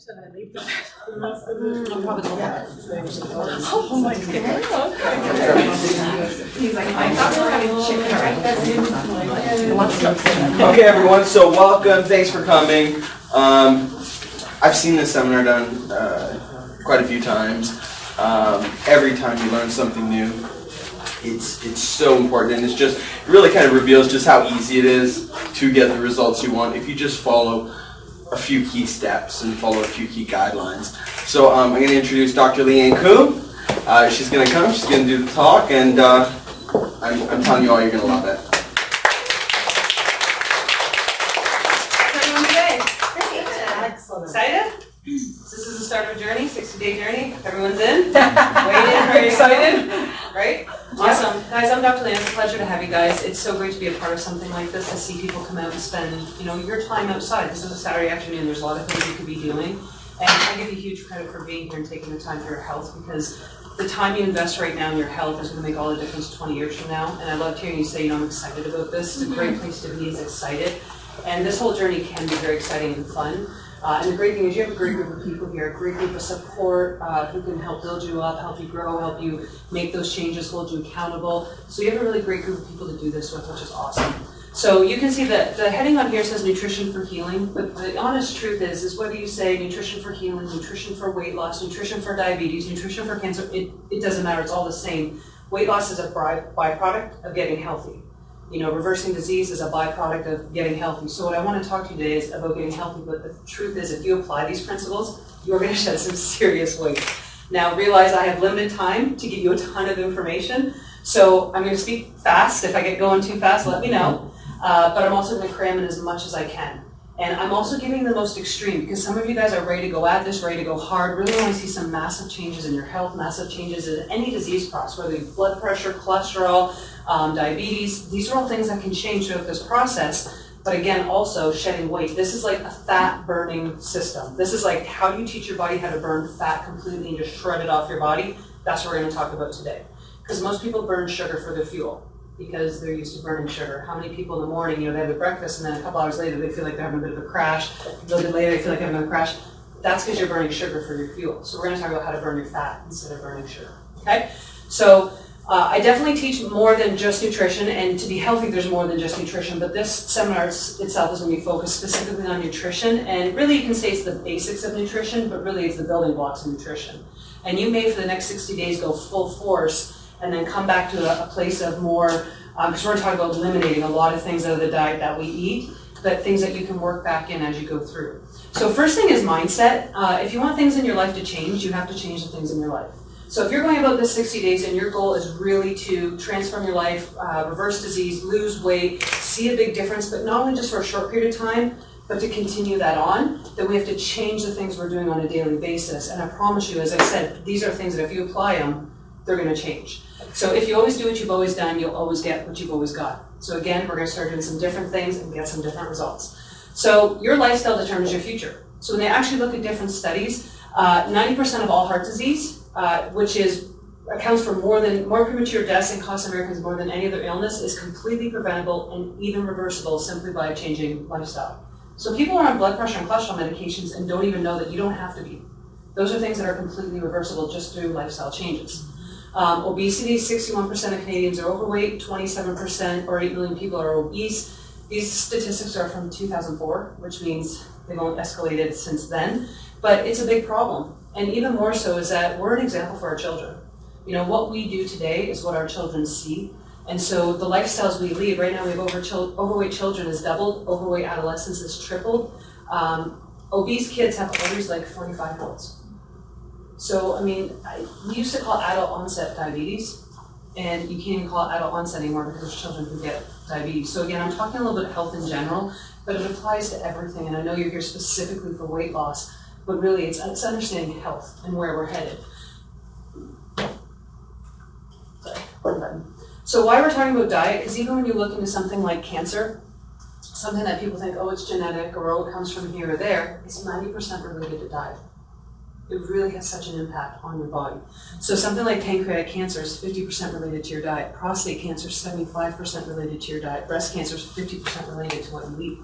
Should I leave them? I'm probably the Oh my God. He's like, I thought we were having chicken, right? Okay, everyone, so welcome, thanks for coming. I've seen this seminar done quite a few times. Every time you learn something new, it's so important, and it really kind of reveals just how easy it is to get the results you want if you just follow a few key steps and follow a few key guidelines. So I'm going to introduce Dr. Leanne Kuhn. She's going to come, she's going to do the talk, and I'm telling you all, you're going to love it. Everyone today? Excellent. Excited? This is the start of a journey, 60-day journey. Everyone's in? Very excited? Right? Awesome. Guys, I'm Dr. Leanne. It's a pleasure to have you guys. It's so great to be a part of something like this, to see people come out and spend, your time outside. This is a Saturday afternoon. There's a lot of things you could be doing. And I give you huge credit for being here and taking the time for your health, because the time you invest right now in your health is going to make all the difference 20 years from now. And I loved hearing you say, I'm excited about this. It's a great place to be. It's excited. And this whole journey can be very exciting and fun. And the great thing is you have a great group of people here, a great group of support who can help build you up, help you grow, help you make those changes, hold you accountable. So you have a really great group of people to do this with, which is awesome. So you can see that the heading on here says nutrition for healing, but the honest truth is whether you say nutrition for healing, nutrition for weight loss, nutrition for diabetes, nutrition for cancer, it doesn't matter, it's all the same. Weight loss is a byproduct of getting healthy. Reversing disease is a byproduct of getting healthy. So what I want to talk to you today is about getting healthy, but the truth is if you apply these principles, you're going to shed some serious weight. Now realize I have limited time to give you a ton of information, so I'm going to speak fast. If I get going too fast, let me know. But I'm also going to cram in as much as I can. And I'm also giving the most extreme, because some of you guys are ready to go at this, ready to go hard, really want to see some massive changes in your health, massive changes in any disease process, whether it's blood pressure, cholesterol, diabetes. These are all things that can change throughout this process. But again, also shedding weight. This is like a fat burning system. This is like, how do you teach your body how to burn fat completely and just shred it off your body? That's what we're going to talk about today. Because most people burn sugar for their fuel, because they're used to burning sugar. How many people in the morning, they have their breakfast, and then a couple hours later, they feel like they're having a bit of a crash. A little bit later, they feel like they're having a crash. That's because you're burning sugar for your fuel. So we're going to talk about how to burn your fat instead of burning sugar. Okay? So I definitely teach more than just nutrition, and to be healthy, there's more than just nutrition. But this seminar itself is going to be focused specifically on nutrition, and really you can say it's the basics of nutrition, but really it's the building blocks of nutrition. And you may, for the next 60 days, go full force and then come back to a place of more, because we're going to talk about eliminating a lot of things out of the diet that we eat, but things that you can work back in as you go through. So first thing is mindset. If you want things in your life to change, you have to change the things in your life. So if you're going about this 60 days and your goal is really to transform your life, reverse disease, lose weight, see a big difference, but not only just for a short period of time, but to continue that on, then we have to change the things we're doing on a daily basis. And I promise you, as I said, these are things that if you apply them, they're going to change. So if you always do what you've always done, you'll always get what you've always got. So again, we're going to start doing some different things and get some different results. So your lifestyle determines your future. So when they actually look at different studies, 90% of all heart disease, which accounts for more premature deaths and costs Americans more than any other illness, is completely preventable and even reversible simply by changing lifestyle. So people are on blood pressure and cholesterol medications and don't even know that you don't have to be. Those are things that are completely reversible just through lifestyle changes. Obesity, 61% of Canadians are overweight, 27% or 8 million people are obese. These statistics are from 2004, which means they've only escalated since then, but it's a big problem. And even more so is that we're an example for our children. What we do today is what our children see. And so the lifestyles we lead, right now we have overweight children has doubled, overweight adolescents has tripled. Obese kids have ovaries like 45-year-olds. So, we used to call adult onset diabetes, and you can't even call it adult onset anymore because there's children who get diabetes. So again, I'm talking a little bit of health in general, but it applies to everything, and I know you're here specifically for weight loss, but really it's understanding health and where we're headed. Sorry, one button. So why we're talking about diet, because even when you look into something like cancer, something that people think, it's genetic, or it comes from here or there, it's 90% related to diet. It really has such an impact on your body. So something like pancreatic cancer is 50% related to your diet. Prostate cancer is 75% related to your diet. Breast cancer is 50% related to what you eat.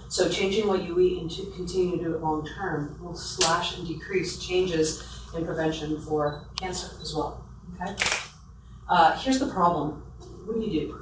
So changing what you eat and to continue to do it long term will slash and decrease changes in prevention for cancer as well, okay? Here's the problem. What do?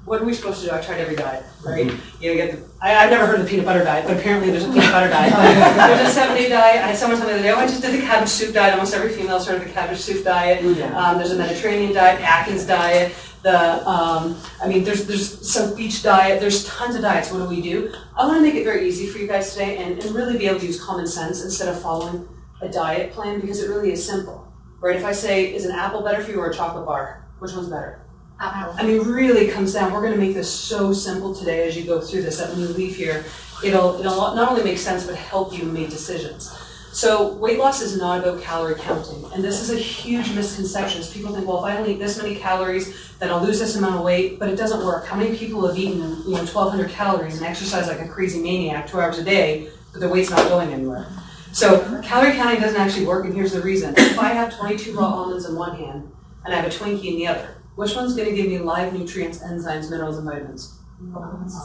What are we supposed to do? I tried every diet, right? You get I've never heard of the peanut butter diet, but apparently there's a peanut butter diet. There's a 7-day diet. I had someone tell me the other day, oh, I just did the cabbage soup diet. Almost every female started the cabbage soup diet. There's a Mediterranean diet, Atkins diet. There's some beach diet. There's tons of diets. What do? I want to make it very easy for you guys today and really be able to use common sense instead of following a diet plan because it really is simple, right? If I say, is an apple better for you or a chocolate bar? Which one's better? I mean, really comes down. We're going to make this so simple today as you go through this that when you leave here, it'll not only make sense but help you make decisions. So weight loss is not about calorie counting, and this is a huge misconception. People think, well, if I only eat this many calories, then I'll lose this amount of weight. But it doesn't work. How many people have eaten 1,200 calories and exercise like a crazy maniac 2 hours a day, but their weight's not going anywhere? So calorie counting doesn't actually work, and here's the reason. If I have 22 raw almonds in one hand and I have a Twinkie in the other, which one's going to give me live nutrients, enzymes, minerals, and vitamins?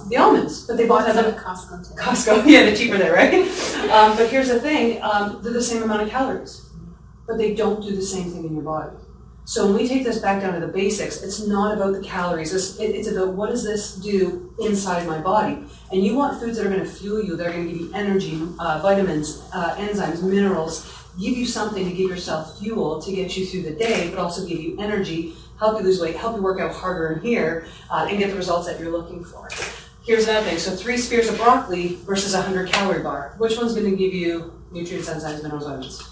The almonds, but they both have them at Costco too. Costco, yeah, they're cheaper there, right? But here's the thing, they're the same amount of calories, but they don't do the same thing in your body. So when we take this back down to the basics, it's not about the calories, it's about what does this do inside my body. And you want foods that are going to fuel you, that are going to give you energy, vitamins, enzymes, minerals, give you something to give yourself fuel to get you through the day, but also give you energy, help you lose weight, help you work out harder in here, and get the results that you're looking for. Here's another thing. So 3 spears of broccoli versus a 100-calorie bar. Which one's going to give you nutrients, enzymes, minerals, vitamins?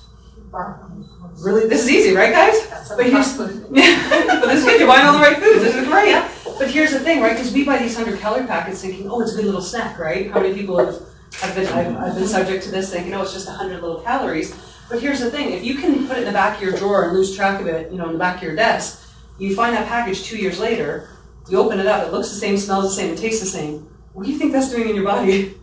Really? This is easy, right, guys? But here's, but this is good. You're buying all the right foods. This is great. But here's the thing, right? Because we buy these 100-calorie packets thinking, oh, it's a good little snack, right? How many people I've been subject to this thinking, oh, it's just 100 little calories. But here's the thing. If you can put it in the back of your drawer and lose track of it, in the back of your desk, you find that package 2 years later, you open it up, it looks the same, smells the same, it tastes the same. What do you think that's doing in your body?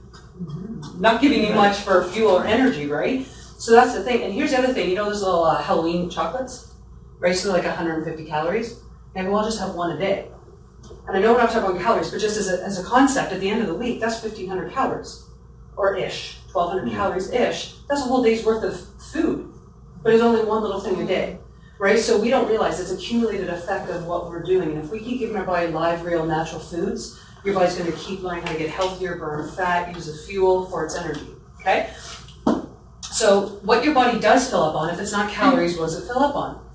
Not giving you much for fuel or energy, right? So that's the thing. And here's the other thing. Those little Halloween chocolates, right? So they're like 150 calories. Maybe we'll just have one a day. And I know we're not talking about calories, but just as a concept, at the end of the week, that's 1,500 calories, or ish, 1,200 calories ish. That's a whole day's worth of food, but it's only one little thing a day. Right, so we don't realize it's accumulated effect of what we're doing. And if we keep giving our body live, real, natural foods, your body's going to keep learning how to get healthier, burn fat, use as fuel for its energy, okay? So what your body does fill up on, if it's not calories, what does it fill up on?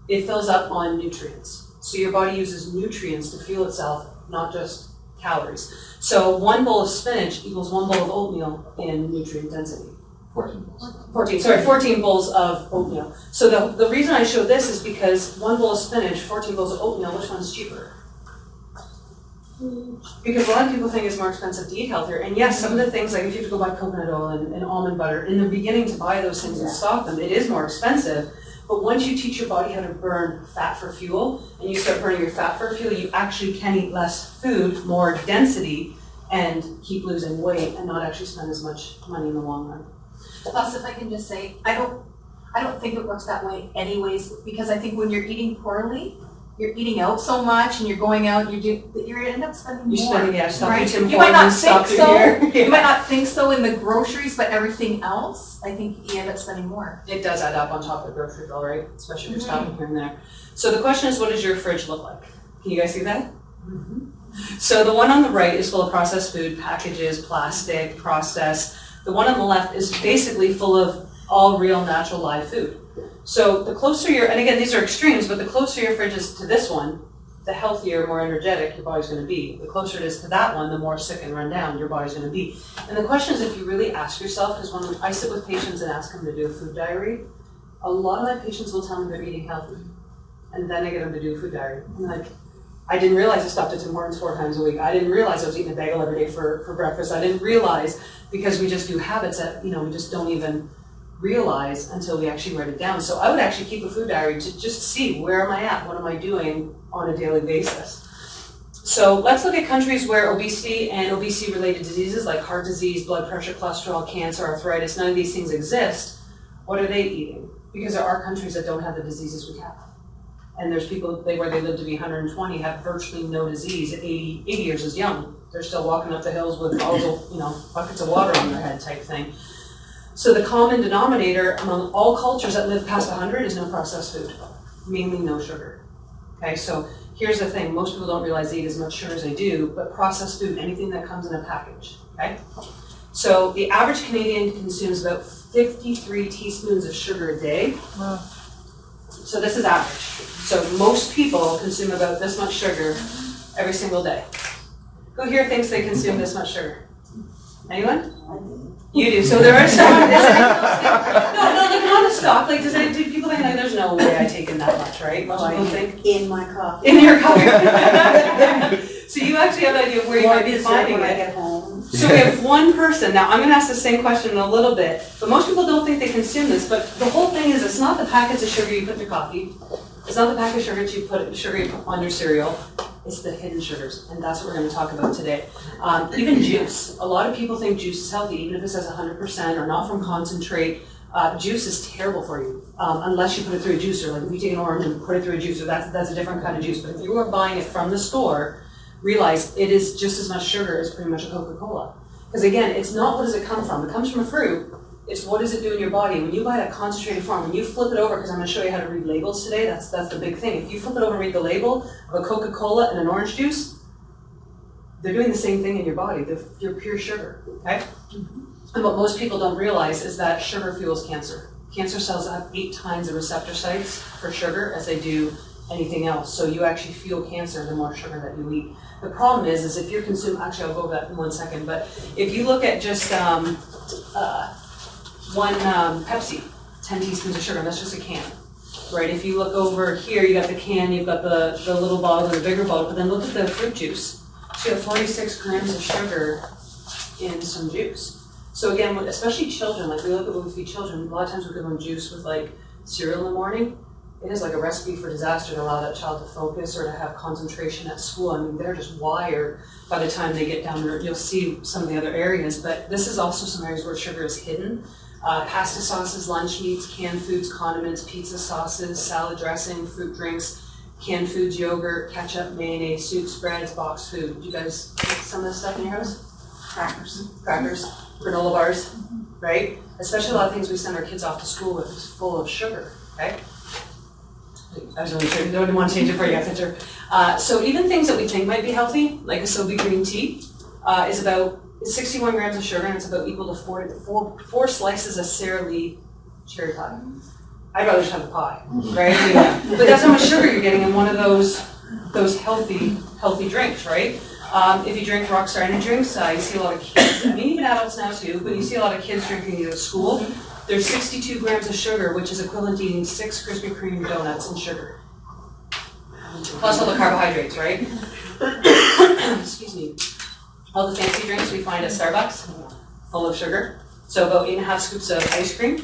It fills up on nutrients. So your body uses nutrients to fuel itself, not just calories. So 1 bowl of spinach equals 1 bowl of oatmeal in nutrient density. 14 bowls of oatmeal. So the reason I show this is because 1 bowl of spinach, 14 bowls of oatmeal, which one's cheaper? Because a lot of people think it's more expensive to eat healthier. And yes, some of the things, like if you have to go buy coconut oil and almond butter, in the beginning to buy those things and stock them, it is more expensive. But once you teach your body how to burn fat for fuel, and you start burning your fat for fuel, you actually can eat less food, more density, and keep losing weight and not actually spend as much money in the long run. Plus, if I can just say, I don't think it works that way anyways, because I think when you're eating poorly, you're eating out so much and you're going out, you end up spending more. You're spending, stop right? eating You might not think so. You might not think so in the groceries, but everything else, I think you end up spending more. It does add up on top of the grocery bill, right? Especially if you're stopping here and there. So the question is, what does your fridge look like? Can you guys see that? So the one on the right is full of processed food, packages, plastic, processed. The one on the left is basically full of all real, natural, live food. So the closer and again, these are extremes, but the closer your fridge is to this one, the healthier, more energetic your body's going to be. The closer it is to that one, the more sick and run down your body's going to be. And the question is, if you really ask yourself, because when I sit with patients and ask them to do a food diary, a lot of my patients will tell me they're eating healthy. And then I get them to do a food diary. I'm like, I didn't realize I stopped at Tim Hortons 4 times a week. I didn't realize I was eating a bagel every day for breakfast. I didn't realize, because we just do habits that, we just don't even realize until we actually write it down. So I would actually keep a food diary to just see, where am I at? What am I doing on a daily basis? So let's look at countries where obesity and obesity-related diseases like heart disease, blood pressure, cholesterol, cancer, arthritis, none of these things exist. What are they eating? Because there are countries that don't have the diseases we have. And there's people where they live to be 120, have virtually no disease, 80 years is young. They're still walking up the hills with all the, buckets of water on their head type thing. So the common denominator among all cultures that live past 100 is no processed food, mainly no sugar. Okay, so here's the thing, most people don't realize they eat as much sugar as they do, but processed food, anything that comes in a package, okay? So the average Canadian consumes about 53 teaspoons of sugar a day. Wow. So this is average. So most people consume about this much sugar every single day. Who here thinks they consume this much sugar? Anyone? You do. So there are some. No, like on the stock. Like, do people think like there's no way I take in that much, right? Most people think In my coffee. in your coffee. So you actually have an idea of where you might be finding when I it. get home. So we have one person. Now I'm going to ask the same question in a little bit, but most people don't think they consume this. But the whole thing is, it's not the packets of sugar you put in your coffee. It's not the packet of sugar you put on your cereal. It's the hidden sugars, and that's what we're going to talk about today. Even juice. A lot of people think juice is healthy, even if it says 100% or not from concentrate. Juice is terrible for you, unless you put it through a juicer. Like if you take an orange and put it through a juicer, that's a different kind of juice. But if you are buying it from the store, realize it is just as much sugar as pretty much a Coca-Cola. Because again, it's not what does it come from. It comes from a fruit. It's what does it do in your body. When you buy that concentrated form, when you flip it over, because I'm going to show you how to read labels today, that's the big thing. If you flip it over and read the label of a Coca-Cola and an orange juice, they're doing the same thing in your body. They're pure sugar, okay? And what most people don't realize is that sugar fuels cancer. Cancer cells have 8 times the receptor sites for sugar as they do anything else. So you actually fuel cancer the more sugar that you eat. The problem is if you're consuming, actually I'll go over that in 1 second, but if you look at just one Pepsi, 10 teaspoons of sugar, and that's just a can, right? If you look over here, you got the can, you've got the little bottle and the bigger bottle, but then look at the fruit juice. So you have 46 grams of sugar in some juice. So again, especially children, like we look at when we feed children, a lot of times we give them juice with like cereal in the morning. It is like a recipe for disaster to allow that child to focus or to have concentration at school. I mean, they're just wired by the time they get down there. You'll see some of the other areas, but this is also some areas where sugar is hidden. Pasta sauces, lunch meats, canned foods, condiments, pizza sauces, salad dressing, fruit drinks, canned foods, yogurt, ketchup, mayonnaise, soups, breads, boxed food. Do you guys eat some of this stuff in your house? Crackers, granola bars, right? Especially a lot of things we send our kids off to school with is full of sugar, okay? I was really sure, I didn't want to change it for you, picture. So even things that we think might be healthy, like a Sobe green tea, is about 61 grams of sugar, and it's about equal to four slices of Sara Lee cherry pie. I'd rather just have a pie, right? Yeah. But that's how much sugar you're getting in one of those healthy drinks, right? If you drink Rockstar energy drinks, you see a lot of kids, I mean even adults now too, but you see a lot of kids drinking these at school. There's 62 grams of sugar, which is equivalent to eating 6 Krispy Kreme donuts in sugar. Plus all the carbohydrates, right? Excuse me. All the fancy drinks we find at Starbucks, full of sugar. So about 8.5 scoops of ice cream.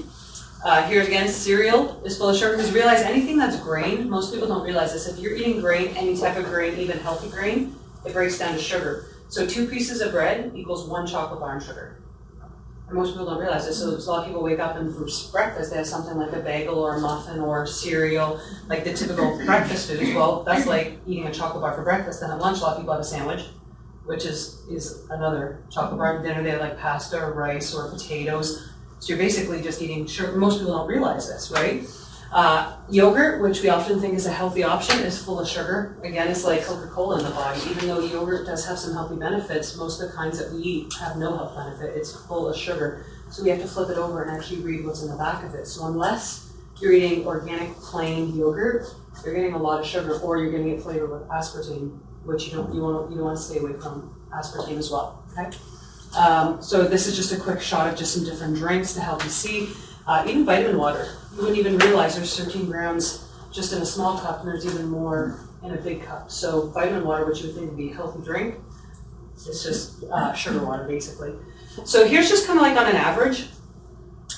Here again, cereal is full of sugar. Because realize anything that's grain, most people don't realize this. If you're eating grain, any type of grain, even healthy grain, it breaks down to sugar. So 2 pieces of bread equals 1 chocolate bar in sugar. And most people don't realize this. So a lot of people wake up and for breakfast they have something like a bagel or a muffin or cereal, like the typical breakfast foods. Well, that's like eating a chocolate bar for breakfast. Then at lunch, a lot of people have a sandwich, which is another chocolate bar. At dinner, they have like pasta or rice or potatoes. So you're basically just eating sugar. Most people don't realize this, right? Yogurt, which we often think is a healthy option, is full of sugar. Again, it's like Coca-Cola in the body. Even though yogurt does have some healthy benefits, most of the kinds that we eat have no health benefit. It's full of sugar. So we have to flip it over and actually read what's in the back of it. So unless you're eating organic plain yogurt, you're getting a lot of sugar, or you're getting it flavored with aspartame, which you want to stay away from aspartame as well. Okay. So this is just a quick shot of just some different drinks to help you see. Even vitamin water. You wouldn't even realize there's 13 grams just in a small cup, and there's even more in a big cup. So vitamin water, which you would think would be a healthy drink, it's just sugar water, basically. So here's just kind of like on an average.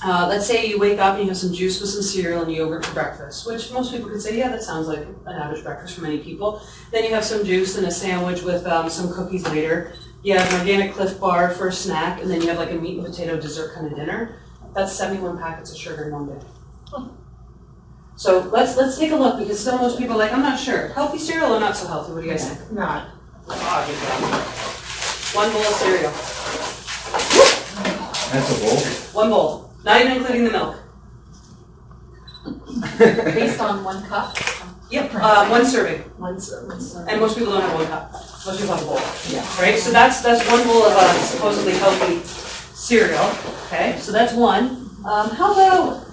Let's say you wake up and you have some juice with some cereal and yogurt for breakfast, which most people could say, yeah, that sounds like an average breakfast for many people. Then you have some juice and a sandwich with some cookies later. You have an organic Cliff Bar for a snack, and then you have like a meat and potato dessert kind of dinner. That's 71 packets of sugar in one day. So let's take a look, because some of most people are like, I'm not sure. Healthy cereal or not so healthy? What do you guys think? Not. 1 bowl of cereal. That's a bowl? 1 bowl, not even including the milk. Based on 1 cup? Yep, 1 serving. And most people don't have 1 cup. Most people have a bowl. Yeah. Right, so that's 1 bowl of supposedly healthy cereal. Okay, so that's 1. How about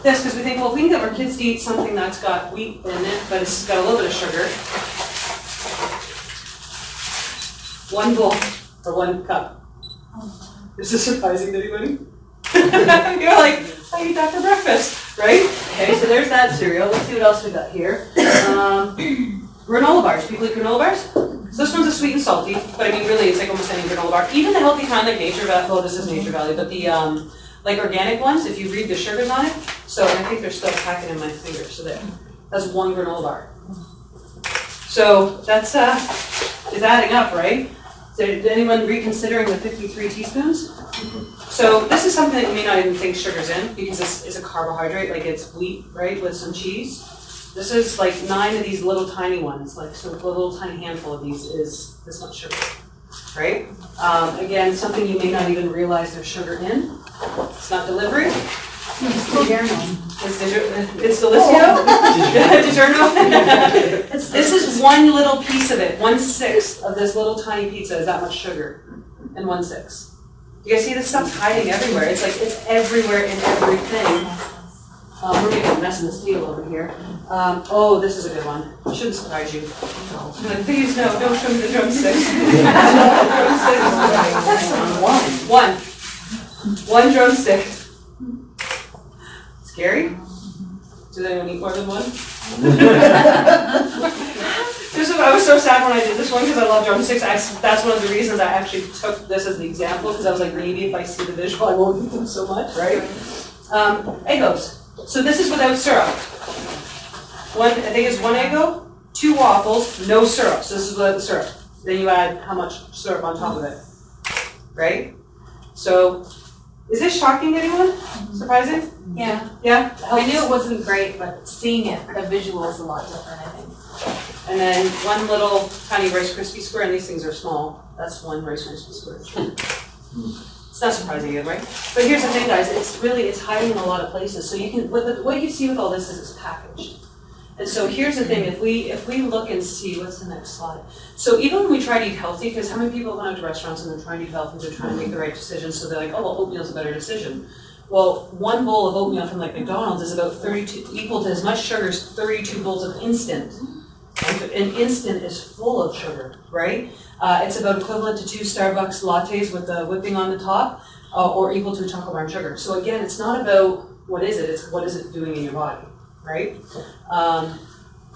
this? Because we think, well, if we can get our kids to eat something that's got wheat in it, but it's got a little bit of sugar. 1 bowl or 1 cup. Is this surprising to anybody? You're like, I eat that for breakfast, right? Okay, so there's that cereal. Let's see what else we got here. Granola bars. People eat granola bars? So this one's a sweet and salty, but I mean, really, it's like almost any granola bar. Even the healthy kind, like Nature Valley. Well, this is Nature Valley, but the like organic ones, if you read the sugars on it. So and I think they're still packing in my finger. So that's 1 granola bar. So that's is adding up, right? Is anyone reconsidering the 53 teaspoons? So this is something that you may not even think sugar's in because this is a carbohydrate, like it's wheat, right, with some cheese. This is like 9 of these little tiny ones, like so a little tiny handful of these is this much sugar, right? Again, something you may not even realize there's sugar in. It's not delivery. It's Delicio. DiGiorno. This is 1 little piece of it. 1/6 of this little tiny pizza is that much sugar, and 1/6. You guys see this stuff's hiding everywhere. It's like it's everywhere in everything. We're making a mess in this deal over here. Oh, this is a good one. It shouldn't surprise you. Like, please, no, don't show me the drumsticks. One drumstick. Scary? Does anyone eat more than 1? I was so sad when I did this one because I love drumsticks. That's one of the reasons I actually took this as the example because I was like, maybe if I see the visual, I won't eat them so much, right? Eggos. So this is without syrup. I think it's 1 Eggo, 2 waffles, no syrup. So this is without the syrup. Then you add how much syrup on top of it, right? So, is this shocking to anyone? Surprising? Yeah. Yeah? I knew it wasn't great, but seeing it, the visual is a lot different, I think. And then 1 little tiny Rice Krispie square, and these things are small. That's 1 Rice Krispie square. It's not surprising yet, right? But here's the thing, guys. It's hiding in a lot of places. So you can, what you see with all this is it's packaged. And so here's the thing. If we look and see, what's the next slide? So even when we try to eat healthy, because how many people go out to restaurants and they're trying to eat healthy, they're trying to make the right decision, so they're like, oh, well, oatmeal's a better decision. Well, 1 bowl of oatmeal from like McDonald's is about equal to as much sugar as 32 bowls of instant. And instant is full of sugar, right? It's about equivalent to 2 Starbucks lattes with the whipping on the top, or equal to a chocolate bar and sugar. So again, it's not about what is it, it's what is it doing in your body, right?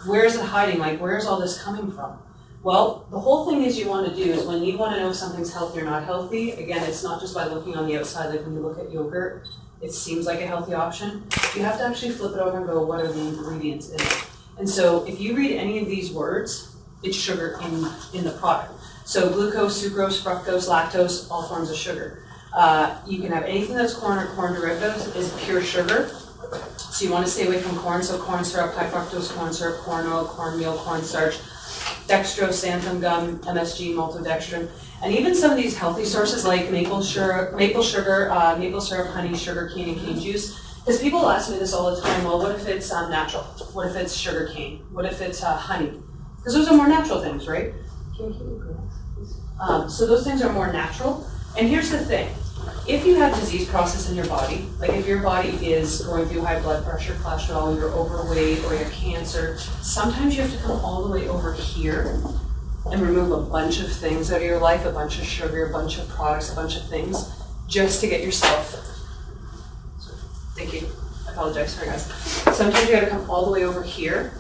Where is it hiding? Like, where is all this coming from? Well, the whole thing is you want to do is when you want to know if something's healthy or not healthy, again, it's not just by looking on the outside, like when you look at yogurt, it seems like a healthy option. You have to actually flip it over and go, what are the ingredients in it? And so if you read any of these words, it's sugar in the product. So glucose, sucrose, fructose, lactose, all forms of sugar. You can have anything that's corn or corn derivatives is pure sugar. So you want to stay away from corn. So corn syrup, high fructose corn syrup, corn oil, cornmeal, cornstarch, dextrose, xanthan gum, MSG, maltodextrin, and even some of these healthy sources like maple syrup, honey, sugar cane, and cane juice. Because people ask me this all the time, well, what if it's natural? What if it's sugar cane? What if it's honey? Because those are more natural things, right? So those things are more natural. And here's the thing. If you have disease process in your body, like if your body is going through high blood pressure, cholesterol, you're overweight, or you have cancer, sometimes you have to come all the way over here and remove a bunch of things out of your life, a bunch of sugar, a bunch of products, a bunch of things, just to get yourself. Thank you. I apologize. Sorry, guys. Sometimes you got to come all the way over here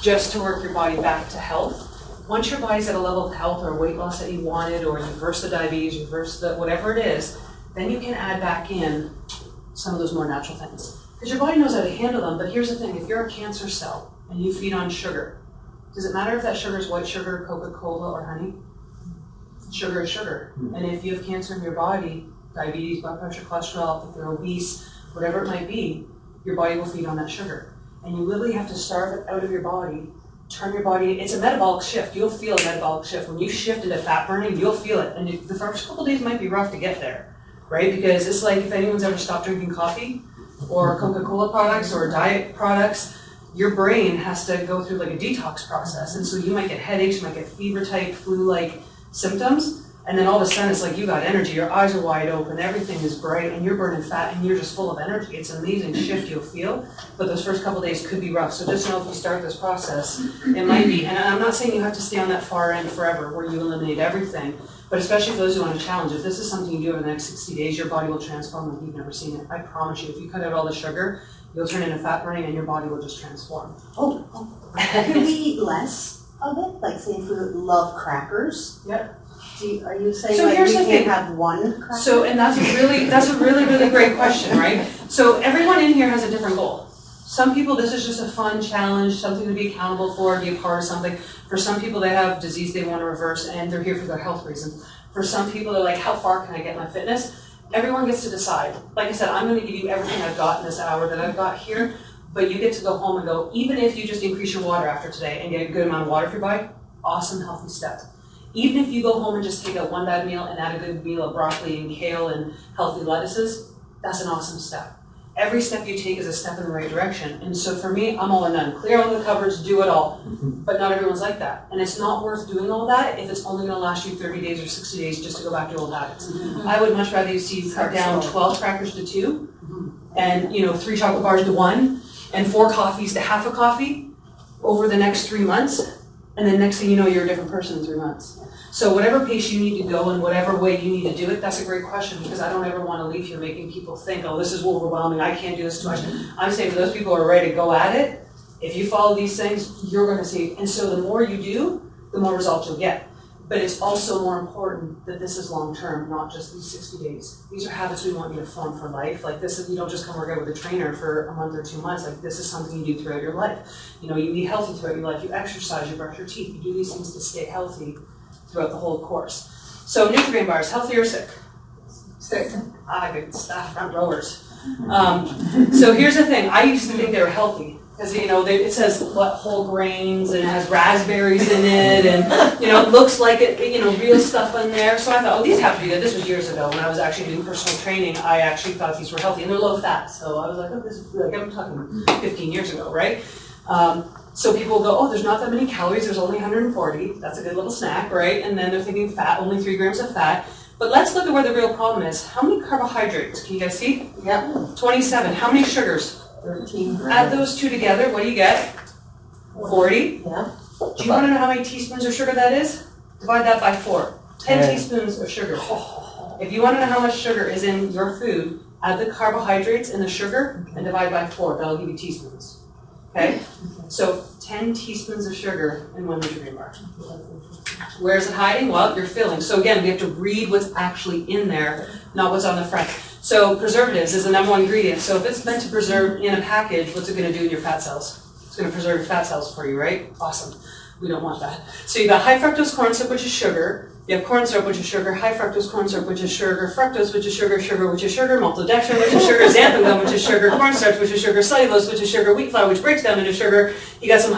just to work your body back to health. Once your body's at a level of health or weight loss that you wanted, or you reverse the diabetes, reverse the whatever it is, then you can add back in some of those more natural things. Because your body knows how to handle them, but here's the thing. If you're a cancer cell and you feed on sugar, does it matter if that sugar is white sugar, Coca-Cola, or honey? Sugar is sugar. And if you have cancer in your body, diabetes, blood pressure, cholesterol, if you're obese, whatever it might be, your body will feed on that sugar. And you literally have to starve it out of your body turn your body, it's a metabolic shift. You'll feel a metabolic shift. When you shift into fat burning, you'll feel it. And the first couple days might be rough to get there, right? Because it's like if anyone's ever stopped drinking coffee or Coca-Cola products or diet products, your brain has to go through like a detox process. And so you might get headaches, you might get fever type, flu-like symptoms. And then all of a sudden it's like you got energy, your eyes are wide open, everything is bright, and you're burning fat and you're just full of energy. It's an amazing shift you'll feel, but those first couple days could be rough. So just know if you start this process, it might be. And I'm not saying you have to stay on that far end forever where you eliminate everything, but especially for those who want to challenge, if this is something you do over the next 60 days, your body will transform like you've never seen it. I promise you, if you cut out all the sugar, you'll turn into fat burning and your body will just transform. Can we eat less of it? Like say if we love crackers? Yep. Are you saying So like here's we the can't thing. have one cracker? So, and that's a really great question, right? So everyone in here has a different goal. Some people, this is just a fun challenge, something to be accountable for, be a part of something. For some people, they have disease they want to reverse and they're here for their health reasons. For some people, they're like, how far can I get in my fitness? Everyone gets to decide. Like I said, I'm going to give you everything I've got in this hour that I've got here, but you get to go home and go, even if you just increase your water after today and get a good amount of water for your body, awesome, healthy step. Even if you go home and just take out one bad meal and add a good meal of broccoli and kale and healthy lettuces, that's an awesome step. Every step you take is a step in the right direction. And so for me, I'm all or none. Clear all the cupboards, do it all. But not everyone's like that. And it's not worth doing all that if it's only gonna last you 30 days or 60 days just to go back to old habits. I would much rather you see you cut down 12 crackers to 2, and 3 chocolate bars to 1, and 4 coffees to half a coffee over the next 3 months. And then next thing you know, you're a different person in 3 months. So whatever pace you need to go and whatever way you need to do it, that's a great question, because I don't ever want to leave here making people think, oh, this is overwhelming, I can't do this too much. I'm saying for those people who are ready to go at it, if you follow these things, you're going to see. And so the more you do, the more results you'll get. But it's also more important that this is long term, not just these 60 days. These are habits we want you to form for life. Like this is, you don't just come work out with a trainer for a month or 2 months. Like this is something you do throughout your life. You eat healthy throughout your life. You exercise, you brush your teeth. You do these things to stay healthy throughout the whole course. So Nutrigrain bars, healthy or sick? Sick. Good stuff, front rowers. So here's the thing. I used to think they were healthy. Because, it says whole grains and it has raspberries in it and, it looks like it, real stuff in there. So I thought, oh, these have to be good. This was years ago when I was actually doing personal training. I actually thought these were healthy and they're low fat. So I was like, oh, this is like, I'm talking 15 years ago, right? So people go, oh, there's not that many calories. There's only 140. That's a good little snack, right? And then they're thinking fat, only 3 grams of fat. But let's look at where the real problem is. How many carbohydrates? Can you guys see? Yep. 27. How many sugars? 13 grams. Add those 2 together, what do you get? 40. Yeah. Do you want to know how many teaspoons of sugar that is? Divide that by 4. 10 teaspoons of sugar. If you want to know how much sugar is in your food, add the carbohydrates and the sugar and divide by 4. That'll give you teaspoons. Okay? So 10 teaspoons of sugar in 1 Nutrigrain bar. Where is it hiding? Well, you're filling. So again, we have to read what's actually in there, not what's on the front. So preservatives is the #1 ingredient. So if it's meant to preserve in a package, what's it going to do in your fat cells? It's going to preserve your fat cells for you, right? Awesome. We don't want that. So you got high fructose corn syrup, which is sugar. You have corn syrup, which is sugar. High fructose corn syrup, which is sugar. Fructose, which is sugar. Sugar, which is sugar. Maltodextrin, which is sugar. Xanthan gum, which is sugar. Cornstarch, which is sugar. Cellulose, which is sugar. Wheat flour, which breaks down into sugar. You got some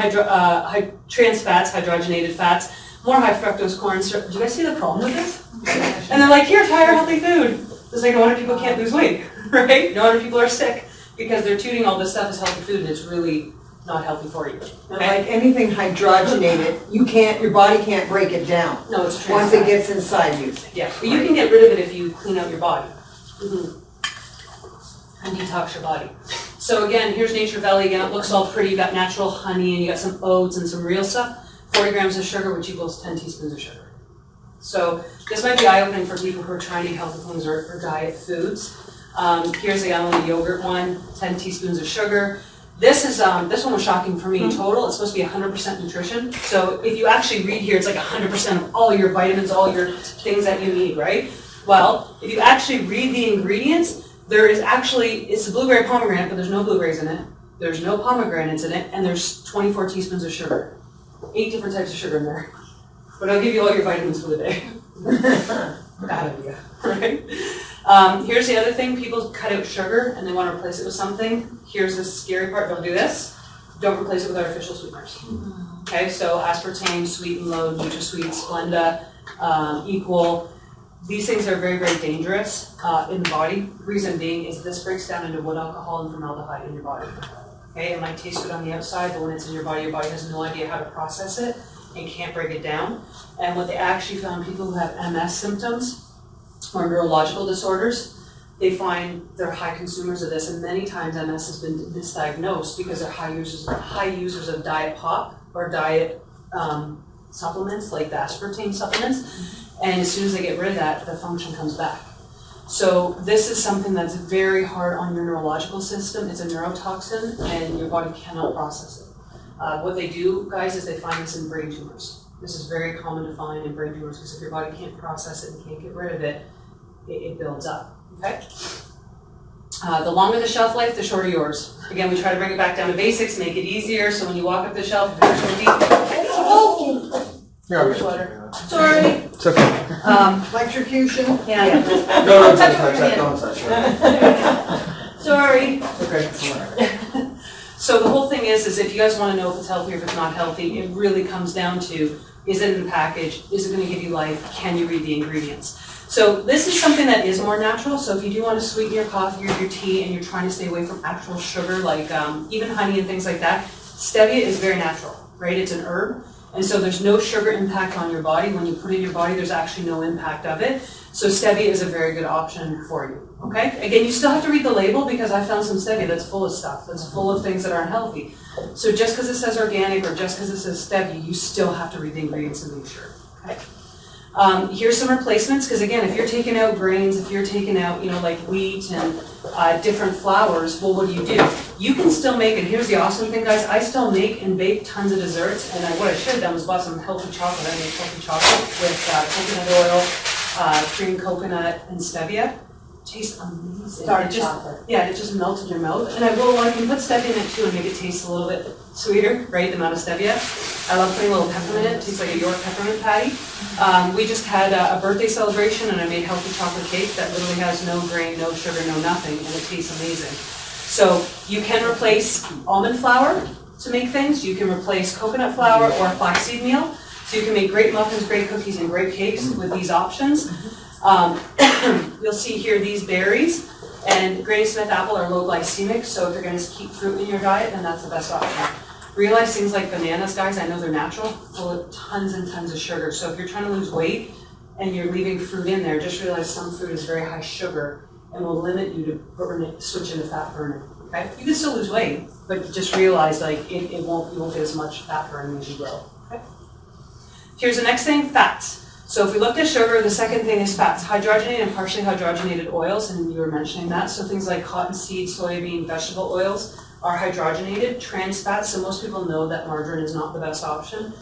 trans fats, hydrogenated fats. More high fructose corn syrup. Do you guys see the problem with this? And they're like, here, try our healthy food. It's like no wonder people can't lose weight, right? No wonder people are sick because they're tooting all this stuff as healthy food and it's really not healthy for you. And like anything hydrogenated, your body can't break it down No, it's a trans once it fat. gets inside you. Yeah, but you can get rid of it if you clean out your body and detox your body. So again, here's Nature Valley again. It looks all pretty. You got natural honey and you got some oats and some real stuff. 40 grams of sugar, which equals 10 teaspoons of sugar. So this might be eye-opening for people who are trying to eat healthy things or diet foods. Here's the almond yogurt one, 10 teaspoons of sugar. This one was shocking for me. Total, it's supposed to be 100% nutrition. So if you actually read here, it's like 100% of all your vitamins, all your things that you need, right? Well, if you actually read the ingredients, there is actually, it's a blueberry pomegranate, but there's no blueberries in it. There's no pomegranates in it, and there's 24 teaspoons of sugar. 8 different types of sugar in there. But I'll give you all your vitamins for the day. Bad idea, right? Here's the other thing. People cut out sugar and they want to replace it with something. Here's the scary part. Don't do this. Don't replace it with artificial sweeteners. Okay, so aspartame, Sweet and Low, NutraSweet, Splenda, Equal. These things are very, very dangerous in the body. Reason being is this breaks down into wood alcohol and formaldehyde in your body. Okay, it might taste good on the outside, but when it's in your body has no idea how to process it and can't break it down. And what they actually found, people who have MS symptoms or neurological disorders, they find they're high consumers of this, and many times MS has been misdiagnosed because they're high users of diet pop or diet supplements like the aspartame supplements. And as soon as they get rid of that, the function comes back. So this is something that's very hard on your neurological system. It's a neurotoxin and your body cannot process it. What they do, guys, is they find this in brain tumors. This is very common to find in brain tumors because if your body can't process it and can't get rid of it, it builds up. Okay? The longer the shelf life, the shorter yours. Again, we try to bring it back down to basics, make it easier, so when you walk up the shelf, if you're so deep, water. Sorry. It's okay. Electrocution. Yeah. No, don't touch that, don't touch that. Sorry. Okay. So the whole thing is if you guys want to know if it's healthy or if it's not healthy, it really comes down to, is it in the package? Is it going to give you life? Can you read the ingredients? So this is something that is more natural. So if you do want to sweeten your coffee or your tea and you're trying to stay away from actual sugar, like even honey and things like that, stevia is very natural, right? It's an herb. And so there's no sugar impact on your body. When you put it in your body, there's actually no impact of it. So stevia is a very good option for you, okay? Again, you still have to read the label because I found some stevia that's full of stuff, that's full of things that aren't healthy. So just because it says organic or just because it says stevia, you still have to read the ingredients and make sure, okay? Here's some replacements, because again, if you're taking out grains, if you're taking out, like wheat and different flours, well, what do? You can still make it. Here's the awesome thing, guys. I still make and bake tons of desserts, and what I should have done was bought some healthy chocolate. I make healthy chocolate with coconut oil, cream coconut, and stevia. Tastes amazing. Dark chocolate. Yeah, it just melts in your mouth. And I can put stevia in it too and make it taste a little bit sweeter, right? The amount of stevia. I love putting a little peppermint in it. It tastes like a York peppermint patty. We just had a birthday celebration and I made healthy chocolate cake that literally has no grain, no sugar, no nothing, and it tastes amazing. So you can replace almond flour to make things. You can replace coconut flour or flaxseed meal. So you can make great muffins, great cookies, and great cakes with these options. You'll see here these berries, and Granny Smith apple are low glycemic, so if you're going to keep fruit in your diet, then that's the best option. Realize things like bananas, guys, I know they're natural, full of tons and tons of sugar. So if you're trying to lose weight and you're leaving fruit in there, just realize some fruit is very high sugar and will limit you to switch into fat burning. Okay? You can still lose weight, but just realize you won't get as much fat burning as you grow. Okay? Here's the next thing, fats. So if we looked at sugar, the second thing is fats, hydrogenated and partially hydrogenated oils, and you were mentioning that. So things like cottonseed, soybean, vegetable oils are hydrogenated. Trans fats, so most people know that margarine is not the best option.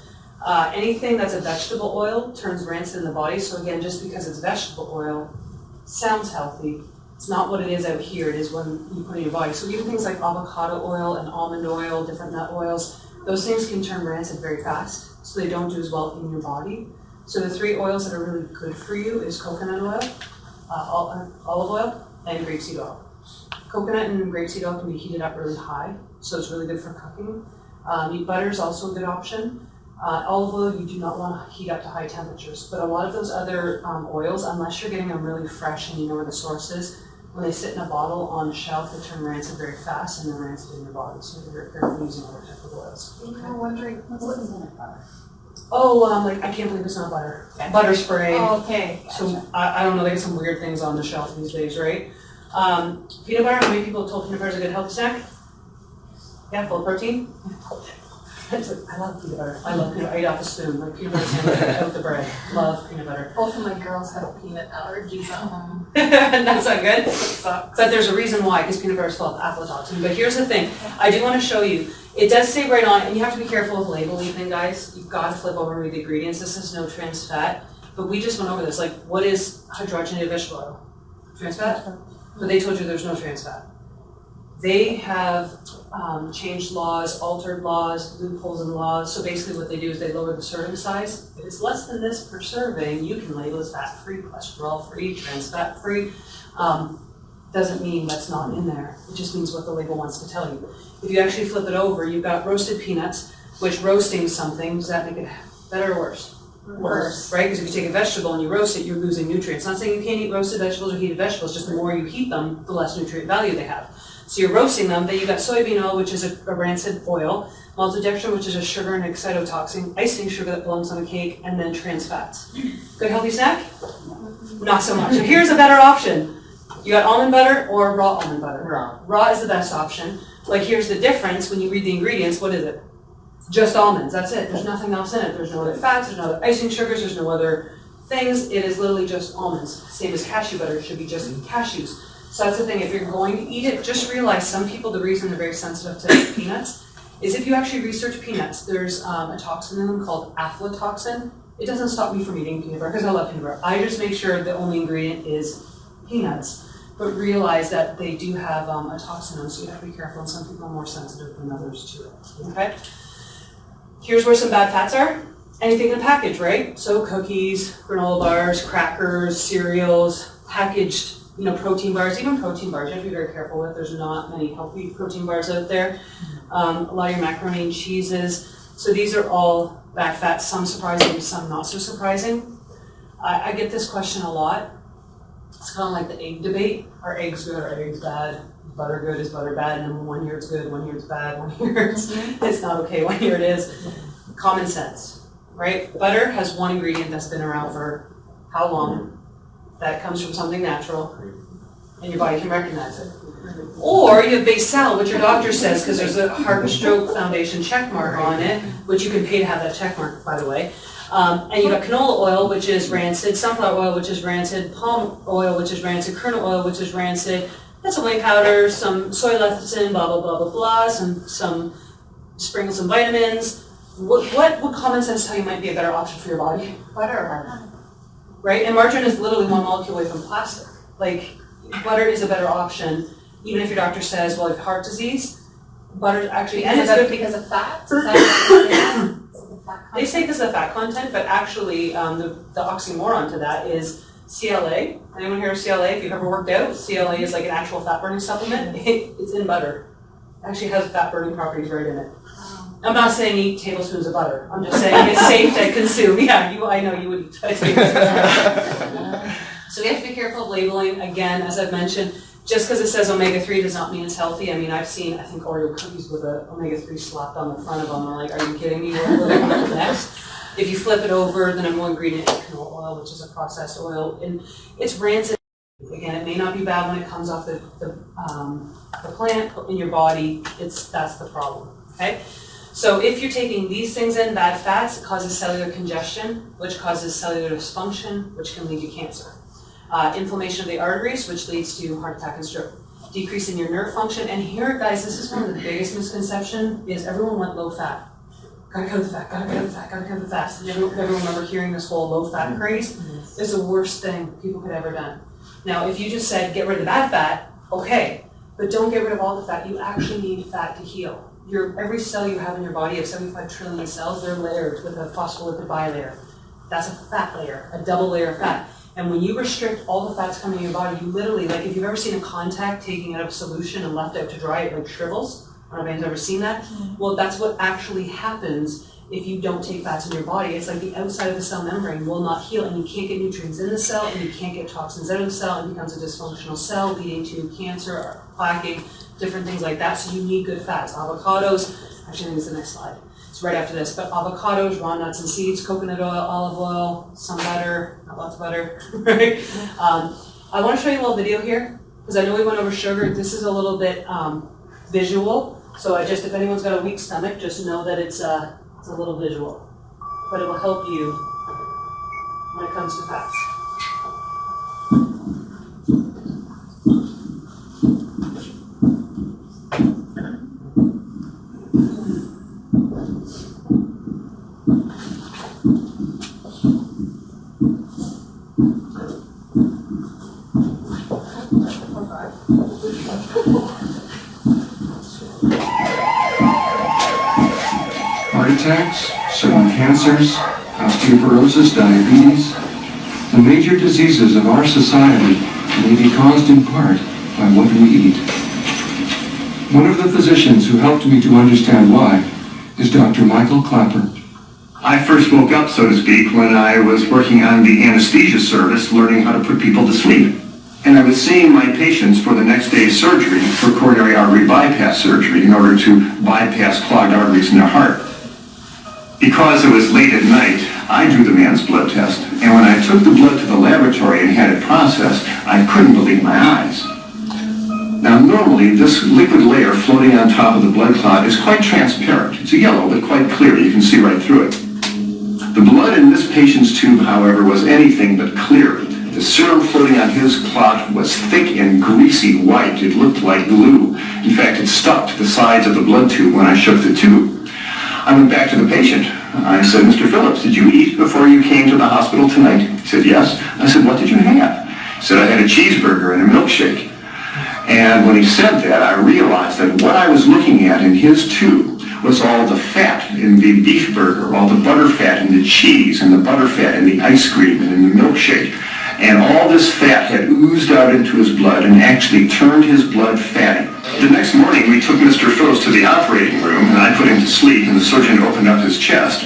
Anything that's a vegetable oil turns rancid in the body. So again, just because it's vegetable oil, sounds healthy. It's not what it is out here, it is when you put it in your body. So even things like avocado oil and almond oil, different nut oils, those things can turn rancid very fast, so they don't do as well in your body. So the three oils that are really good for you is coconut oil, olive oil, and grapeseed oil. Coconut and grapeseed oil can be heated up really high, so it's really good for cooking. Meat butter is also a good option. Olive oil you do not want to heat up to high temperatures, but a lot of those other oils, unless you're getting them really fresh and you know where the source is, when they sit in a bottle on a shelf, they turn rancid very fast and they're rancid in your body, so you're careful using other type of oils. I'm wondering, What's in it, butter? Oh, I can't believe it's not butter. Butter spray. oh, okay. So I don't know, they get some weird things on the shelf these days, right? Peanut butter, how many people have told peanut butter is a good health snack? Yeah, full of protein? I love peanut butter. I love peanut butter. I eat off a spoon, like peanut butter sandwich out the bread. Love peanut butter. Both of my girls have peanut allergies at home. That's not good. It sucks. But there's a reason why, because peanut butter is full of aflatoxin. But here's the thing, I do want to show you. It does say right on, and you have to be careful with labeling, guys. You've got to flip over and read the ingredients. This is no trans fat, but we just went over this. Like, what is hydrogenated vegetable oil? Trans fat? But they told you there's no trans fat. They have changed laws, altered laws, loopholes in laws. So basically what they do is they lower the serving size. If it's less than this per serving, you can label as fat-free, cholesterol-free, trans fat-free. doesn't mean that's not in there. It just means what the label wants to tell you. If you actually flip it over, you've got roasted peanuts, which roasting something, does that make it better or worse? Worse. Right? Because if you take a vegetable and you roast it, you're losing nutrients. Not saying you can't eat roasted vegetables or heated vegetables, just the more you heat them, the less nutrient value they have. So you're roasting them, then you've got soybean oil, which is a rancid oil, maltodextrin, which is a sugar and excitotoxin, icing sugar that belongs on a cake, and then trans fats. Good healthy snack? Not so much. So here's a better option. You got almond butter or raw almond butter? Raw. Raw is the best option. Like here's the difference when you read the ingredients, what is it? Just almonds, that's it. There's nothing else in it. There's no other fats, there's no other icing sugars, there's no other things. It is literally just almonds. Same as cashew butter, it should be just cashews. So that's the thing, if you're going to eat it, just realize some people, the reason they're very sensitive to peanuts is if you actually research peanuts, there's a toxin in them called aflatoxin. It doesn't stop me from eating peanut butter because I love peanut butter. I just make sure the only ingredient is peanuts. But realize that they do have a toxin in them, so you have to be careful, and some people are more sensitive than others to it, okay? Here's where some bad fats are. Anything in a package, right? So cookies, granola bars, crackers, cereals, packaged, protein bars, even protein bars, you have to be very careful with. There's not many healthy protein bars out there. A lot of your macaroni and cheeses. So these are all bad fats, some surprising, some not so surprising. I get this question a lot. It's kind of like the egg debate. Are eggs good, are eggs bad? Is butter good, is butter bad? And then 1 year it's good, 1 year it's bad, 1 year it's not okay, 1 year it is. Common sense, right? Butter has one ingredient that's been around for how long? That comes from something natural, and your body can recognize it. Or you have base sal, which your doctor says, because there's a Heart and Stroke Foundation check mark on it, which you can pay to have that check mark, by the way. And you got canola oil, which is rancid, sunflower oil, which is rancid, palm oil, which is rancid, kernel oil, which is rancid, that's whey powder, some soy lecithin, blah, blah, blah, blah, blah, some sprinkle some vitamins. What common sense tell you might be a better option for your body? Butter. Right? And margarine is literally one molecule away from plastic. Like, butter is a better option, even if your doctor says, well, if heart disease, butter actually, and it's good because of fat? Is that they say this is the fat content, but actually the oxymoron to that is CLA. Anyone hear of CLA? If you've ever worked out, CLA is like an actual fat burning supplement. It's in butter. It actually has fat burning properties right in it. I'm not saying eat tablespoons of butter. I'm just saying it's safe to consume. Yeah, I know you would eat tablespoons. So we have to be careful of labeling. Again, as I've mentioned, just because it says omega-3 does not mean it's healthy. I mean, I've seen, I think, Oreo cookies with a omega-3 slapped on the front of them. I'm like, are you kidding me? What's next? If you flip it over, the number one ingredient is canola oil, which is a processed oil, and it's rancid. Again, it may not be bad when it comes off the plant, but in your body, that's the problem. Okay. So if you're taking these things in, bad fats, it causes cellular congestion, which causes cellular dysfunction, which can lead to cancer. Inflammation of the arteries, which leads to heart attack and stroke. Decrease in your nerve function. And here, guys, this is one of the biggest misconceptions, is everyone went low fat. Gotta cut the fat, gotta cut the fat, gotta cut the fat. Never remember hearing this whole low fat craze? It's the worst thing people could ever done. Now, if you just said, get rid of the bad fat, okay, but don't get rid of all the fat. You actually need fat to heal. Every cell you have in your body, you have 75 trillion cells, they're layered with a phospholipid bilayer. That's a fat layer, a double layer of fat. And when you restrict all the fats coming in your body, you literally, like if you've ever seen a contact taking out of a solution and left out to dry, it like shrivels. I don't know if anyone's ever seen that. Well, that's what actually happens if you don't take fats in your body. It's like the outside of the cell membrane will not heal, and you can't get nutrients in the cell, and you can't get toxins out of the cell, and it becomes a dysfunctional cell leading to cancer or plaquing, different things like that. So you need good fats. Avocados, actually I think it's the next slide. It's right after this, but avocados, raw nuts and seeds, coconut oil, olive oil, some butter, not lots of butter, right? I want to show you a little video here, because I know we went over sugar. This is a little bit visual, so if anyone's got a weak stomach, just know that it's a little visual, but it will help you when it comes to fats. Heart attacks, certain cancers, osteoporosis, diabetes, the major diseases of our society may be caused in part by what we eat. One of the physicians who helped me to understand why is Dr. Michael Clapper. I first woke up, so to speak, when I was working on the anesthesia service, learning how to put people to sleep. And I was seeing my patients for the next day's surgery for coronary artery bypass surgery in order to bypass clogged arteries in their heart. Because it was late at night, I drew the man's blood test, and when I took the blood to the laboratory and had it processed, I couldn't believe my eyes. Now normally, this liquid layer floating on top of the blood clot is quite transparent. It's a yellow, but quite clear. You can see right through it. The blood in this patient's tube, however, was anything but clear. The serum floating on his clot was thick and greasy white. It looked like glue. In fact, it stuck to the sides of the blood tube when I shook the tube. I went back to the patient. I said, "Mr. Phillips, did you eat before you came to the hospital tonight?" He said, "Yes." I said, "What did you have?" He said, "I had a cheeseburger and a milkshake." And when he said that, I realized that what I was looking at in his tube was all the fat in the beef burger, all the butter fat in the cheese, and the butter fat in the ice cream and in the milkshake. And all this fat had oozed out into his blood and actually turned his blood fatty. The next morning, we took Mr. Phillips to the operating room, and I put him to sleep, and the surgeon opened up his chest.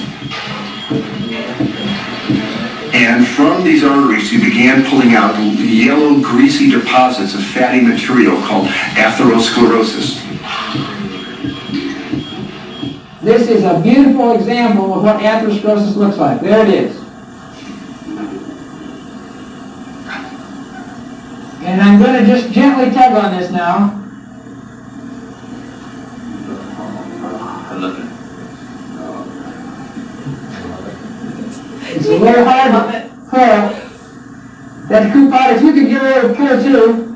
And from these arteries, he began pulling out yellow, greasy deposits of fatty material called atherosclerosis. This is a beautiful example of what atherosclerosis looks like. There it is. And I'm going to just gently tug on this now. It's a little hard to pull. That coupon, if you could get rid of pull too.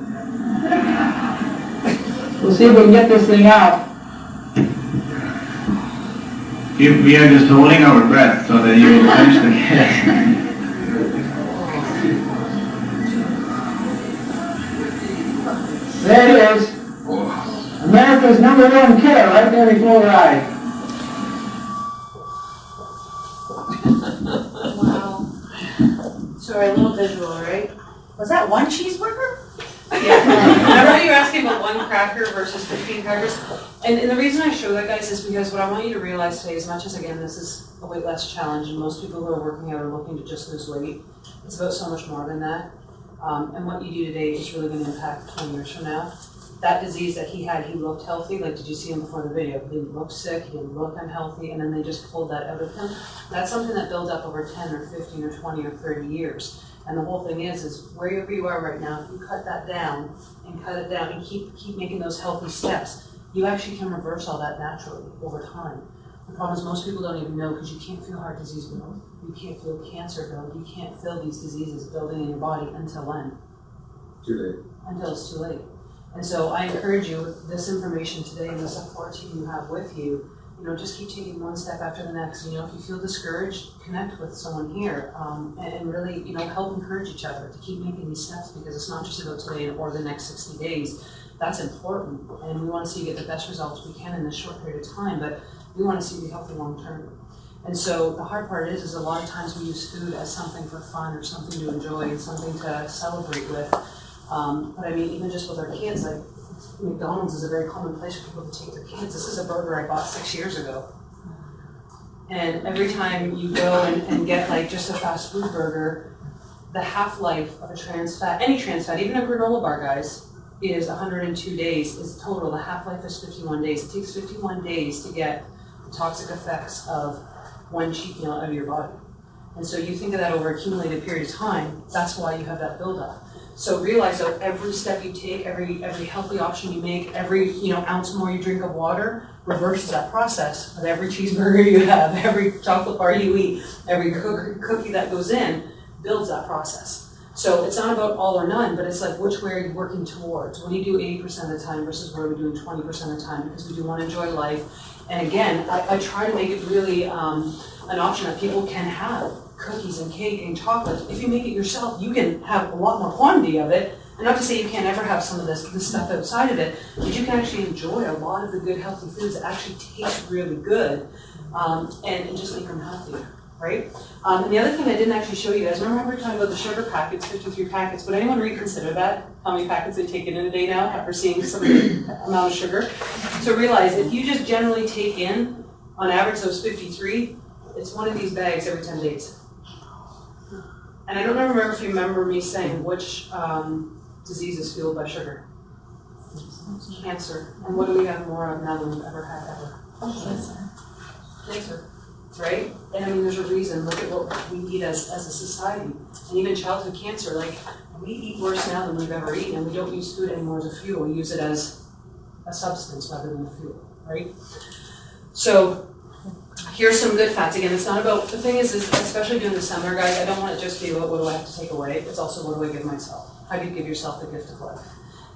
We'll see if we can get this thing out. We are just holding our breath so that you will eventually There it is. America's #1 killer right there before your eyes. Wow. Sorry, a little visual, right? Was that one cheeseburger? Yeah. I know you're asking about one cracker versus 15 crackers. And the reason I show that, guys, is because what I want you to realize today, as much as, again, this is a weight loss challenge, and most people who are working out are looking to just lose weight, it's about so much more than that. And what you do today is really going to impact 20 years from now. That disease that he had, he looked healthy. Like, did you see him before the video? He didn't look sick, he didn't look unhealthy, and then they just pulled that out of him. That's something that builds up over 10 or 15 or 20 or 30 years. And the whole thing is wherever you are right now, if you cut that down and cut it down and keep making those healthy steps, you actually can reverse all that naturally over time. The problem is most people don't even know, because you can't feel heart disease build, you can't feel cancer build, you can't feel these diseases building in your body until when? Too late. Until it's too late. And so I encourage you, with this information today and the support team you have with you, just keep taking one step after the next. If you feel discouraged, connect with someone here, and really, help encourage each other to keep making these steps, because it's not just about today or the next 60 days. That's important, and we want to see you get the best results we can in this short period of time, but we want to see you be healthy long term. And so the hard part is a lot of times we use food as something for fun or something to enjoy and something to celebrate with. But I mean, even just with our kids, like McDonald's is a very common place for people to take their kids. This is a burger I bought 6 years ago. And every time you go and get like just a fast food burger, the half-life of a trans fat, any trans fat, even a granola bar, guys, is 102 days is total. The half-life is 51 days. It takes 51 days to get the toxic effects of one cheat meal out of your body. And so you think of that over an accumulated period of time, that's why you have that buildup. So realize that every step you take, every healthy option you make, every ounce more you drink of water reverses that process. With every cheeseburger you have, every chocolate bar you eat, every cookie that goes in builds that process. So it's not about all or none, but it's like, which way are you working towards? What do you do 80% of the time versus what are we doing 20% of the time? Because we do want to enjoy life. And again, I try to make it really an option that people can have. Cookies and cake and chocolate. If you make it yourself, you can have a lot more quantity of it. And not to say you can't ever have some of this stuff outside of it, but you can actually enjoy a lot of the good healthy foods that actually taste really good, and just make them healthier. right? And the other thing I didn't actually show you guys, remember we were talking about the sugar packets, 53 packets, would anyone reconsider that? How many packets they take in a day now after seeing some of the amount of sugar? So realize if you just generally take in, on average those 53, it's one of these bags every 10 days. And I don't remember if you remember me saying which disease is fueled by sugar. Cancer. And what do we have more of now than we've ever had ever? Cancer. Right? And I mean, there's a reason. Look at what we eat as a society. And even childhood cancer, like, we eat worse now than we've ever eaten, and we don't use food anymore as a fuel. We use it as a substance rather than a fuel, right? So, here's some good fats. Again, it's not about, the thing is especially doing the seminar, guys, I don't want it just to be about what do I have to take away. It's also what do I give myself? How do you give yourself the gift of life?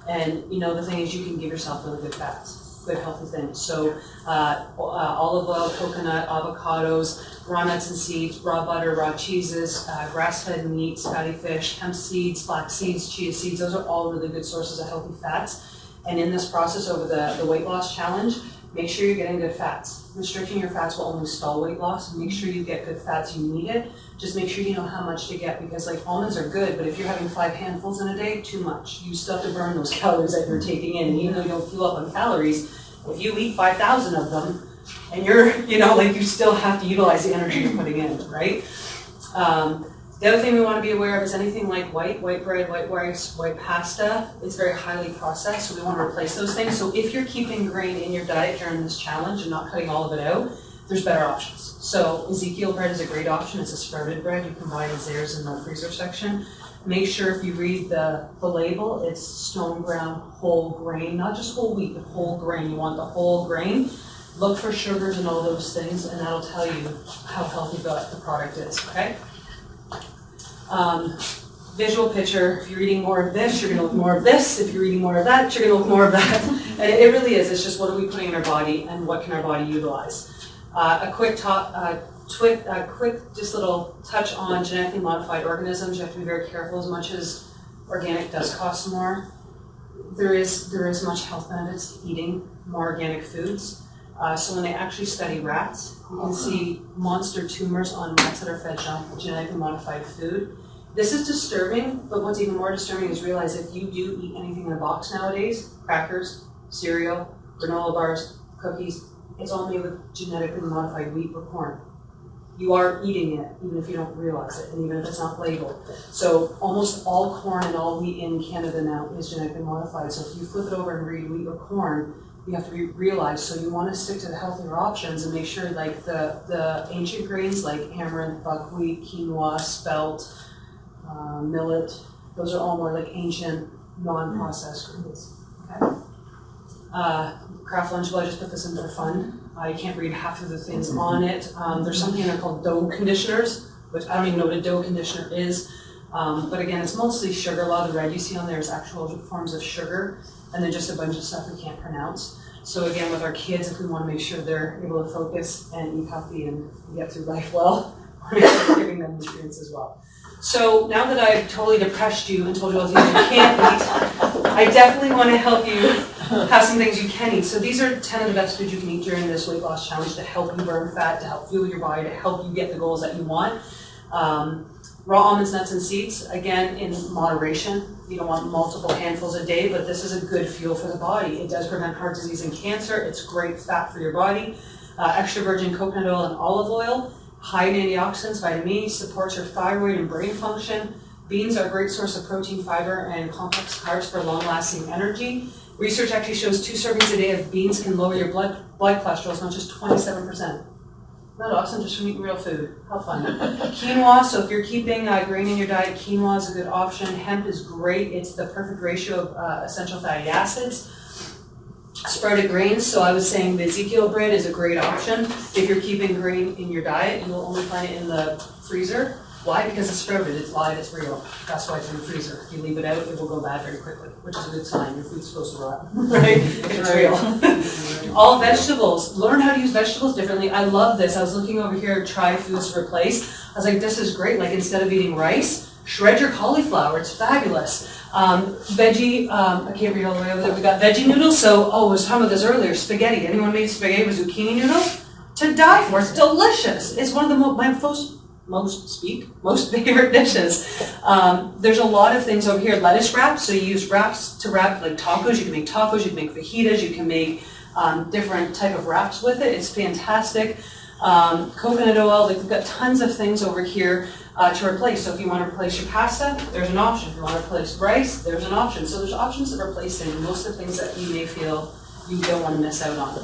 And, you know, the thing is you can give yourself really good fats, good healthy things. So olive oil, coconut, avocados, raw nuts and seeds, raw butter, raw cheeses, grass-fed meats, fatty fish, hemp seeds, flax seeds, chia seeds, those are all really good sources of healthy fats. And in this process over the weight loss challenge, make sure you're getting good fats. Restricting your fats will only stall weight loss. Make sure you get good fats, you need it. Just make sure you know how much to get, because like almonds are good, but if you're having 5 handfuls in a day, too much. You still have to burn those calories that you're taking in. And even though you don't fuel up on calories, if you eat 5,000 of them, and you're, you know, like you still have to utilize the energy you're putting in, right? The other thing we want to be aware of is anything like white bread, white rice, white pasta. It's very highly processed, so we want to replace those things. So if you're keeping grain in your diet during this challenge and not cutting all of it out, there's better options. So Ezekiel bread is a great option. It's a sprouted bread. You can buy theirs in the freezer section. Make sure if you read the label, it's stone ground whole grain, not just whole wheat, but whole grain. You want the whole grain. Look for sugars and all those things, and that'll tell you how healthy the product is, okay? Visual picture, if you're eating more of this, you're going to look more of this. If you're eating more of that, you're going to look more of that. And it really is. It's just what are we putting in our body and what can our body utilize. A quick just little touch on genetically modified organisms. You have to be very careful. As much as organic does cost more, there is much health benefits to eating more organic foods. So when they actually study rats, you can see monster tumors on rats that are fed genetically modified food. This is disturbing, but what's even more disturbing is realize if you do eat anything in a box nowadays, crackers, cereal, granola bars, cookies, it's all made with genetically modified wheat or corn. You are eating it, even if you don't realize it, and even if it's not labeled. So almost all corn and all wheat in Canada now is genetically modified. So if you flip it over and read wheat or corn, you have to realize, so you want to stick to the healthier options and make sure like the ancient grains like amaranth, buckwheat, quinoa, spelt, millet, those are all more like ancient, non-processed grains. Okay. Craft Lunchable, I just put this in for fun. You can't read half of the things on it. There's something in there called dough conditioners, which I don't even know what a dough conditioner is. But again, it's mostly sugar. A lot of the red you see on there is actual forms of sugar, and then just a bunch of stuff we can't pronounce. So again, with our kids, if we want to make sure they're able to focus and eat healthy and get through life well, we're giving them nutrients as well. So now that I've totally depressed you and told you all the things you can't eat, I definitely want to help you have some things you can eat. So these are 10 of the best foods you can eat during this weight loss challenge to help you burn fat, to help fuel your body, to help you get the goals that you want. Raw almonds, nuts, and seeds, again, in moderation. You don't want multiple handfuls a day, but this is a good fuel for the body. It does prevent heart disease and cancer. It's great fat for your body. Extra virgin coconut oil and olive oil, high in antioxidants, vitamin E, supports your thyroid and brain function. Beans are a great source of protein, fiber, and complex carbs for long-lasting energy. Research actually shows 2 servings a day of beans can lower your blood cholesterol as much as 27%. Not awesome, just from eating real food. How fun. Quinoa, so if you're keeping grain in your diet, quinoa is a good option. Hemp is great. It's the perfect ratio of essential fatty acids. Sprouted grains, so I was saying the Ezekiel bread is a great option. If you're keeping grain in your diet, you will only find it in the freezer. Why? Because it's sprouted, it's live, it's real. That's why it's in the freezer. If you leave it out, it will go bad very quickly, which is a good sign. Your food's supposed to rot, right? It's real. All vegetables. Learn how to use vegetables differently. I love this. I was looking over here, try foods to replace. I was like, this is great. Like instead of eating rice, shred your cauliflower. It's fabulous. Veggie, I can't read all the way over there. We got veggie noodles. So, I was talking about this earlier. Spaghetti. Anyone made spaghetti with zucchini noodles? to die for. It's delicious. It's one of the my most favorite dishes. There's a lot of things over here. Lettuce wraps, so you use wraps to wrap like tacos. You can make tacos, you can make fajitas, you can make different type of wraps with it. It's fantastic. Coconut oil, like we've got tons of things over here to replace. So if you want to replace your pasta, there's an option. If you want to replace rice, there's an option. So there's options of replacing most of the things that you may feel you don't want to miss out on.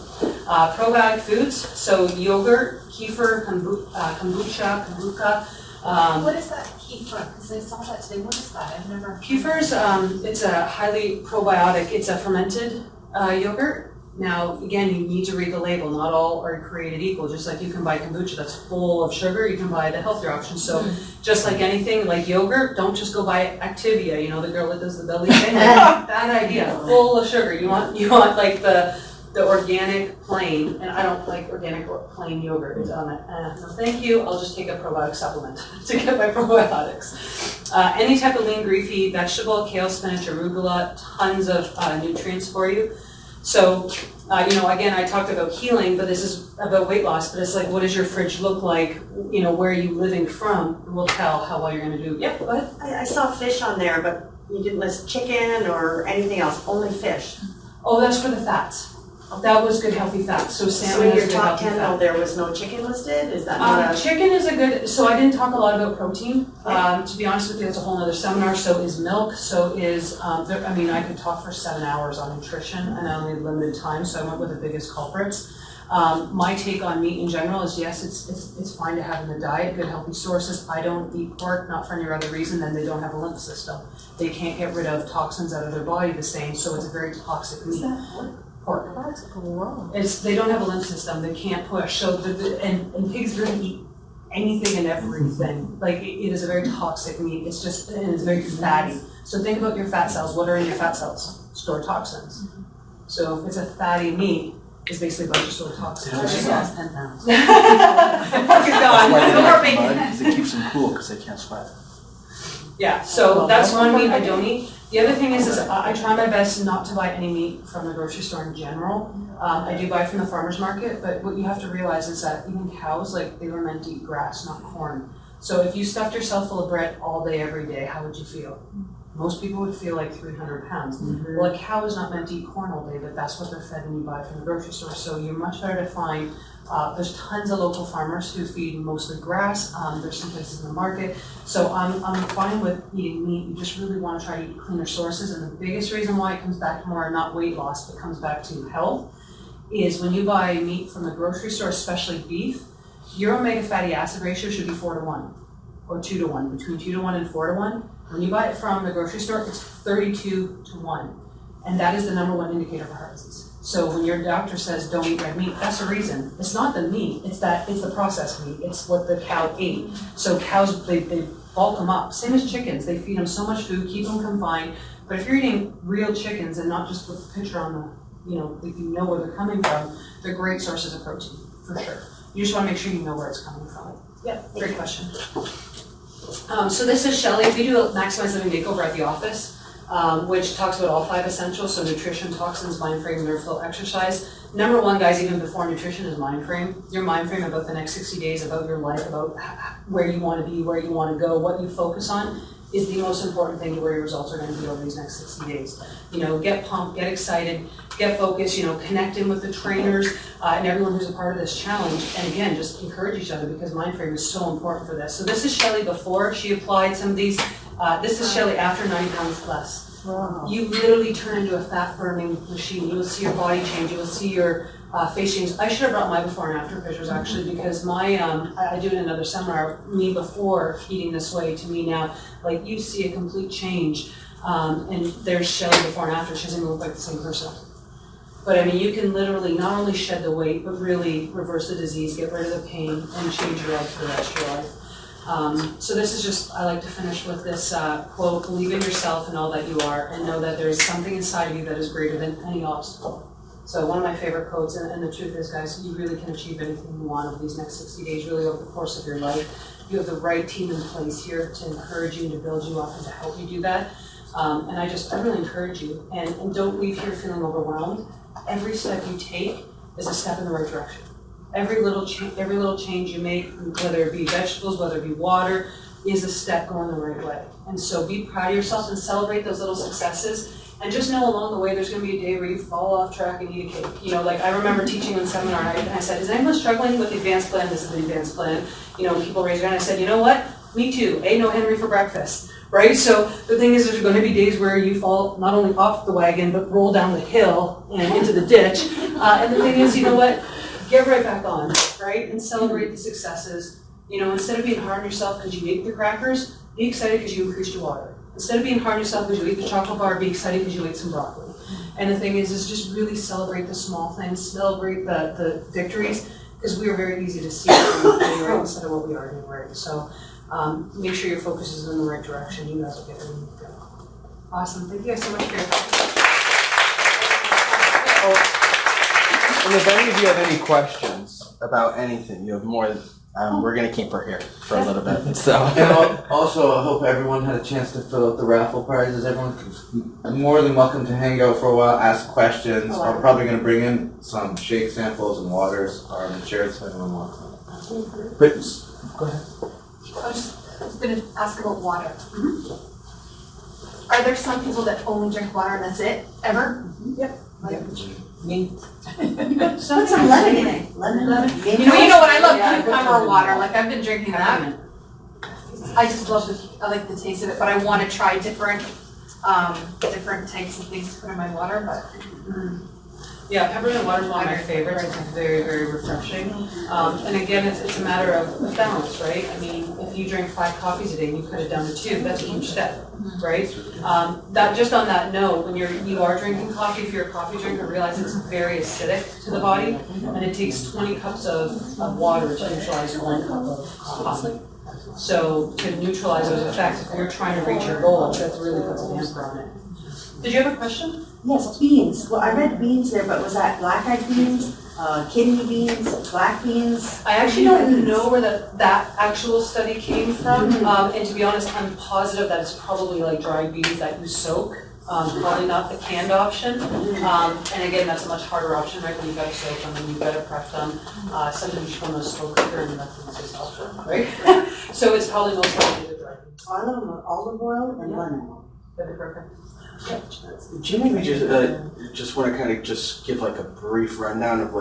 Probiotic foods, so yogurt, kefir, kombucha. What is that kefir? Because I saw that today. What is that? I've never. Kefir's, it's a highly probiotic. It's a fermented yogurt. Now, again, you need to read the label. Not all are created equal. Just like you can buy kombucha that's full of sugar, you can buy the healthier option. So just like anything, like yogurt, don't just go buy Activia, you know, the girl that does the belly thing. Bad idea, full of sugar. You want like the organic plain, and I don't like organic plain yogurt. It's on it. No, thank you. I'll just take a probiotic supplement to get my probiotics. Any type of lean, greasy vegetable, kale, spinach, arugula, tons of nutrients for you. So, again, I talked about healing, but this is about weight loss, but it's like, what does your fridge look like? Where are you living from will tell how well you're gonna do. Yeah, go ahead. I saw fish on there, but you didn't list chicken or anything else, only fish. Oh, that's for the fats. That was good healthy fats. So So salmon in is your good top healthy 10, fat. though, there was no chicken listed? Is that not a? Chicken is a good, so I didn't talk a lot about protein. To be honest with you, it's a whole other seminar. So is milk, so is, I could talk for 7 hours on nutrition and I only had limited time, so I went with the biggest culprits. My take on meat in general is yes, it's fine to have in the diet, good healthy sources. I don't eat pork, not for any other reason than they don't have a lymph system. They can't get rid of toxins out of their body the same, so it's a very toxic meat. Pork. That's gross. They don't have a lymph system. They can't push. So and pigs really eat anything and everything. Like it is a very toxic meat. It's very fatty. So think about your fat cells. What are in your fat cells? Stored toxins. So if it's a fatty meat, it's basically a bunch of stored toxins. Yeah, I just yeah. lost 10 pounds. You're gone. No more bacon. Because it keeps them cool because they can't sweat. Yeah. So that's one meat I don't eat. The other thing is I try my best not to buy any meat from the grocery store in general. I do buy from the farmer's market, but what you have to realize is that even cows, like they were meant to eat grass, not corn. So if you stuffed yourself full of bread all day, every day, how would you feel? Most people would feel like 300 pounds. Well, a cow is not meant to eat corn all day, but that's what they're fed when you buy from the grocery store. So you're much better to find, there's tons of local farmers who feed mostly grass. There's some places in the market. So I'm fine with eating meat. You just really want to try to eat cleaner sources. And the biggest reason why it comes back to more, not weight loss, but comes back to health, is when you buy meat from the grocery store, especially beef, your omega fatty acid ratio should be 4-to-1 or 2-to-1, between 2-to-1 and 4-to-1. When you buy it from the grocery store, it's 32-to-1. And that is the number 1 indicator for heart disease. So when your doctor says don't eat red meat, that's the reason. It's not the meat, it's the processed meat. It's what the cow ate. So cows, they bulk them up. Same as chickens, they feed them so much food, keep them confined. But if you're eating real chickens and not just with the picture on the, if you know where they're coming from, they're great sources of protein, for sure. You just want to make sure you know where it's coming from. Yeah, great question. So this is Shelley. We do a Maximize Living Makeover at the office, which talks about all 5 essentials, so nutrition, toxins, mind frame, nerve flow, exercise. Number 1, guys, even before nutrition, is mind frame. Your mind frame about the next 60 days, about your life, about where you want to be, where you want to go, what you focus on, is the most important thing to where your results are going to be over these next 60 days. Get pumped, get excited, get focused, connect in with the trainers and everyone who's a part of this challenge. And again, just encourage each other because mind frame is so important for this. So this is Shelley before she applied some of these. This is Shelley after 90 pounds less. Wow. You literally turn into a fat burning machine. You will see your body change. You will see your face change. I should have brought my before and after pictures actually because my, I do it in another seminar, me before eating this way to me now, like you see a complete change. And there's Shelley before and after. She doesn't even look like the same person. But I mean, you can literally not only shed the weight, but really reverse the disease, get rid of the pain, and change your life for the rest of your life. So this is just, I like to finish with this quote, believe in yourself and all that you are, and know that there is something inside of you that is greater than any obstacle. So one of my favorite quotes, and the truth is, guys, you really can achieve anything you want over these next 60 days, really over the course of your life. You have the right team in place here to encourage you, to build you up, and to help you do that. And I really encourage you, and don't leave here feeling overwhelmed. Every step you take is a step in the right direction. Every little change you make, whether it be vegetables, whether it be water, is a step going the right way. And so be proud of yourself and celebrate those little successes. And just know along the way, there's gonna be a day where you fall off track and eat a cake. You know, like I remember teaching in seminar, and I said, is anyone struggling with the advanced plan? This is the advanced plan. You know, people raise their hand. I said, you know what? Me too. Ain't no Henry for breakfast, right? So the thing is, there's gonna be days where you fall not only off the wagon, but roll down the hill and into the ditch. And the thing is, you know what? Get right back on, right? And celebrate the successes. You know, instead of being hard on yourself because you ate the crackers, be excited because you increased your water. Instead of being hard on yourself because you ate the chocolate bar, be excited because you ate some broccoli. And the thing is just really celebrate the small things, celebrate the victories, because we are very easy to see right instead of what we are doing right. So make sure your focus is in the right direction. You guys will get where you need to go. Awesome. Thank you guys so much for your time. And if any of you have any questions about anything, you have more. We're gonna keep her here for a little bit. So. And also, I hope everyone had a chance to fill out the raffle prizes. Everyone's more than welcome to hang out for a while, ask questions. I'm probably gonna bring in some shake samples and waters and chairs if anyone wants them. But go ahead. I was gonna ask about water. Are there some people that only drink water and that's it, ever? Yep. Like, Me. Put some lemon in it. Lemon. you know what, I love cucumber water, like I've been drinking that. I just love I like the taste of it, but I wanna try different types of things to put in my water, but. Yeah, peppermint water is one of my favorites. It's very, very refreshing. And again, it's a matter of balance, right? I mean, if you drink 5 coffees a day and you cut it down to 2, that's a huge step, right? That just on that note, when you are drinking coffee, if you're a coffee drinker, realize it's very acidic to the body, and it takes 20 cups of water to neutralize 1 cup of coffee. So to neutralize those effects, if you're trying to reach your goal, that really puts a damper on it. Did you have a question? Yes, beans. Well, I read beans there, but was that black-eyed beans, kidney beans, black beans? I actually don't know where that actual study came from, and to be honest, I'm positive that it's probably like dried beans that you soak, probably not the canned option. And again, that's a much harder option, right, when you've got to soak them and you've got to prep them. Sometimes you just want to slow cooker and that's the easiest option, right? So it's probably most likely the dried beans. I love them with olive oil and lemon. That'd be perfect. Do you maybe just want to kind of just give like a brief rundown of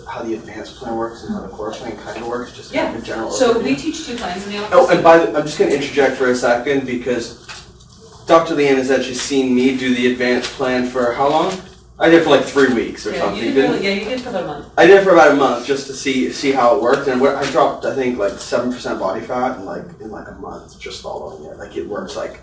how the advanced plan works and how the core plan kind of works, just kind of a general So overview? we teach 2 plans in the office. Oh, and I'm just going to interject for a second because Dr. Leanne has actually seen me do the advanced plan for how long? I did it for like 3 weeks or something. You did for about a month. I did it for about a month just to see how it worked, and I dropped I think like 7% body fat in like a month just following it. Like it works like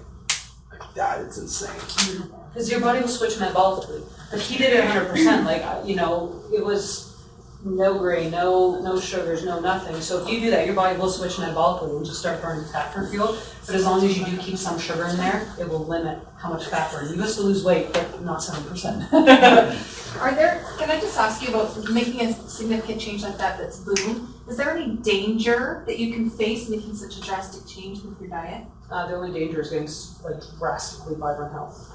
that. It's insane. Because your body will switch metabolically. Like he did it 100%. Like it was no grain, no sugars, no nothing. So if you do that, your body will switch metabolically and just start burning fat for fuel. But as long as you do keep some sugar in there, it will limit how much fat burn. You just lose weight, but not 7%. Can I just ask you about making a significant change like that that's boom? Is there any danger that you can face making such a drastic change with your diet? The only danger is getting like drastically vibrant health.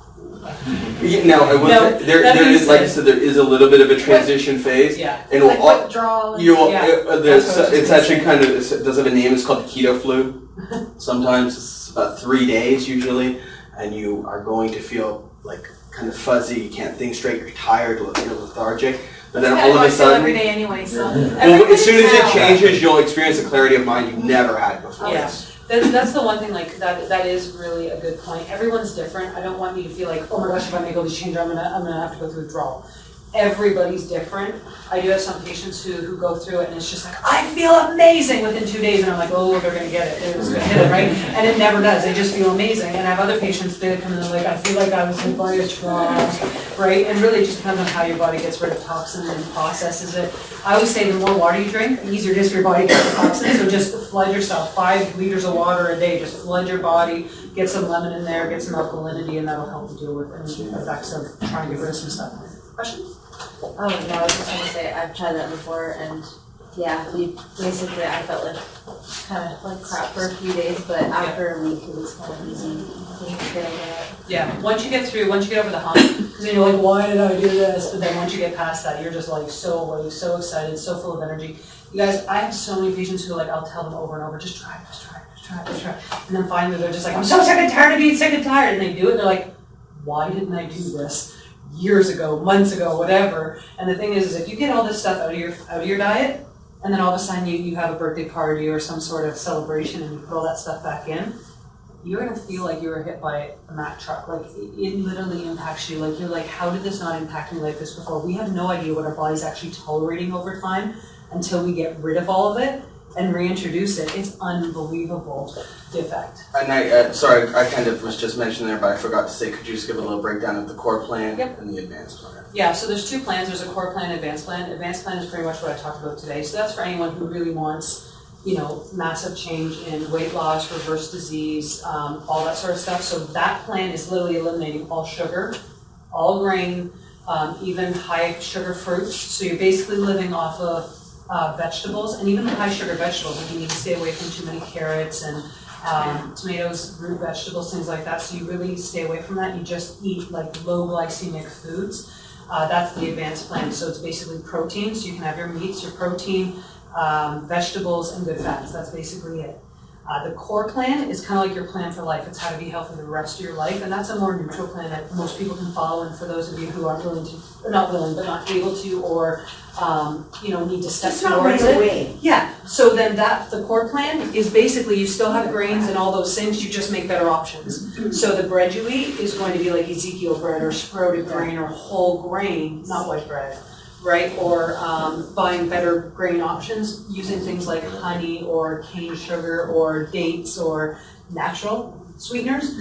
Now, I will say, there is, like I said, there is a little bit of a transition phase. Yeah. And Like withdrawal? it's actually kind of, it does have a name, it's called the keto flu. Sometimes it's about 3 days usually, and you are going to feel like kind of fuzzy, you can't think straight, you're tired, you're lethargic. But then all of a sudden, every day anyway, so. Well, as soon as it changes, you'll experience a clarity of mind you've never had before. Yeah. That's the one thing, like, that is really a good point. Everyone's different. I don't want you to feel like, oh my gosh, if I make all these changes, I'm gonna have to go through withdrawal. Everybody's different. I do have some patients who go through it and it's just like, I feel amazing within 2 days, and I'm like, oh, they're gonna get it, they're just gonna hit it, right? And it never does, they just feel amazing. And I have other patients that come in and they're like, I feel like I was hit by a truck, right? And really it just depends on how your body gets rid of toxins and processes it. I always say the more water you drink, the easier it is for your body to get rid of toxins, so just flood yourself, 5 liters of water a day, just flood your body, get some lemon in there, get some alkalinity, and that'll help you deal with any effects of trying to get rid of some stuff. Questions? Oh, no, I was just gonna say, I've tried that before, and yeah, I felt like kind of like crap for a few days, but after a week, it was kind of easy. Yeah, once you get over the hump, because Because then you're like, why did I do this? But then once you get past that, you're just like so awake, so excited, so full of energy. You guys, I have so many patients who like, I'll tell them over and over, just try it, just try it, just try it, just try it. And then finally they're just like, I'm so sick and tired of being sick and tired. And they do it, and they're like, why didn't I do this years ago, months ago, whatever? And the thing is if you get all this stuff out of your diet, and then all of a sudden you have a birthday party or some sort of celebration and you put all that stuff back in, you're gonna feel like you were hit by a Mack truck. Like it literally impacts you. Like you're like, how did this not impact me like this before? We have no idea what our body's actually tolerating over time until we get rid of all of it and reintroduce it. It's unbelievable, the effect. And sorry, I kind of was just mentioning there, but I forgot to say, could you just give a little breakdown of the core plan and the advanced plan? Yeah, so there's two plans. There's a core plan and advanced plan. Advanced plan is pretty much what I talked about today. So that's for anyone who really wants, massive change in weight loss, reverse disease, all that sort of stuff. So that plan is literally eliminating all sugar, all grain, even high sugar fruits. So you're basically living off of vegetables, and even the high sugar vegetables. Like you need to stay away from too many carrots and tomatoes, root vegetables, things like that. So you really stay away from that. You just eat like low glycemic foods. That's the advanced plan. So it's basically protein. So you can have your meats, your protein, vegetables, and good fats. That's basically it. The core plan is kind of like your plan for life. It's how to be healthy the rest of your life, and that's a more neutral plan that most people can follow. And for those of you who aren't willing to, or not willing, but not able to, or need to step towards it. Yeah. So then the core plan is basically you still have grains and all those things. You just make better options. So the bread you eat is going to be like Ezekiel bread or sprouted grain or whole grain, not white bread. Right, or buying better grain options using things like honey or cane sugar or dates or natural sweeteners.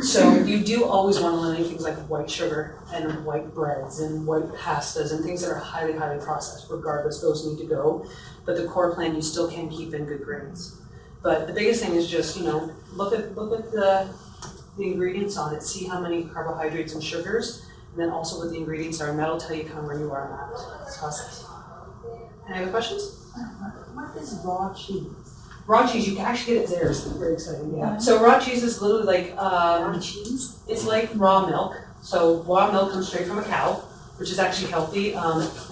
So you do always want to eliminate things like white sugar and white breads and white pastas and things that are highly, highly processed. Regardless, those need to go. But the core plan, you still can keep in good grains. But the biggest thing is just, look at the ingredients on it, see how many carbohydrates and sugars, and then also what the ingredients are, and that'll tell you kind of where you are in that process. Any other questions? What is raw cheese? Raw cheese, you can actually get it there. It's very exciting, yeah. So raw cheese is literally like, Raw cheese? it's like raw milk. So raw milk comes straight from a cow, which is actually healthy.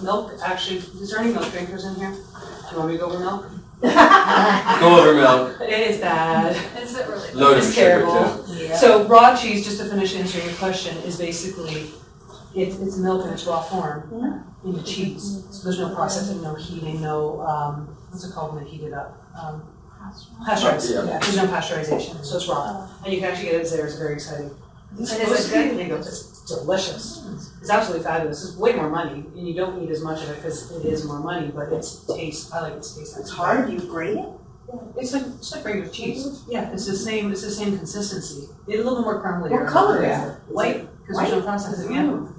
Milk actually, is there any milk drinkers in here? Do you want me to go over milk? Go over milk. It is bad. Is it really? Loaded It's with sugar terrible. too. Yeah. So raw cheese, just to finish answering your question, is basically, it's milk in its raw form into cheese. So there's no processing, no heating, no, what's it called when they heat it up? Pasteurized. Yeah. There's no pasteurization, so it's raw. And you can actually get it there, it's very exciting. And is it good? It's delicious. It's absolutely fabulous. It's way more money, and you don't need as much of it because it is more money, but it's taste, I like its taste. It's hard, you grate it? It's like regular cheese. Yeah, it's the same consistency. It's a little bit more crumbly. What color is it? White, because there's no processing, yeah. Mm.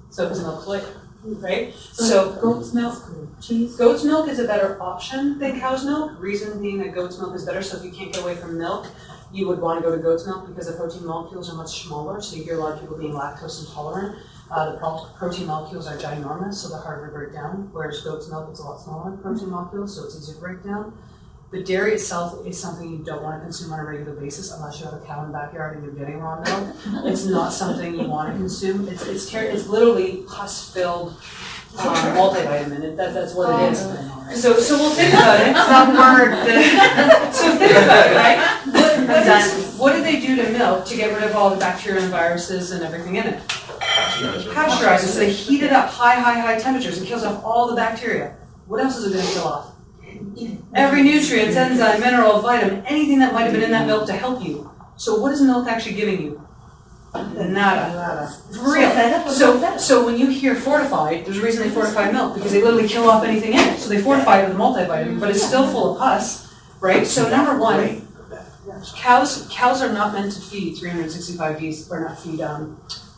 So because milk's white, right? So Goat's milk, cheese? goat's milk is a better option than cow's milk. Reason being that goat's milk is better, so if you can't get away from milk, you would want to go to goat's milk because the protein molecules are much smaller, so you hear a lot of people being lactose intolerant. The protein molecules are ginormous, so they're harder to break down, whereas goat's milk is a lot smaller protein molecules, so it's easier to break down. The dairy itself is something you don't want to consume on a regular basis unless you have a cow in the backyard and you're getting raw milk. It's not something you want to consume. It's literally pus-filled multivitamin. That's what it is. So we'll think about it. It's not word. So think about it, right? What do they do to milk to get rid of all the bacteria and viruses and everything in it? Pasteurize it. So they heat it up high temperatures and kills off all the bacteria. What else is it going to kill off? Every nutrient, enzyme, mineral, vitamin, anything that might have been in that milk to help you. So what is milk actually giving you? Nada. For real. So when you hear fortified, there's a reason they fortify milk, because they literally kill off anything in it. So they fortify it with a multivitamin, but it's still full of pus, right? So number one, cows are not meant to feed 365 days, or not feed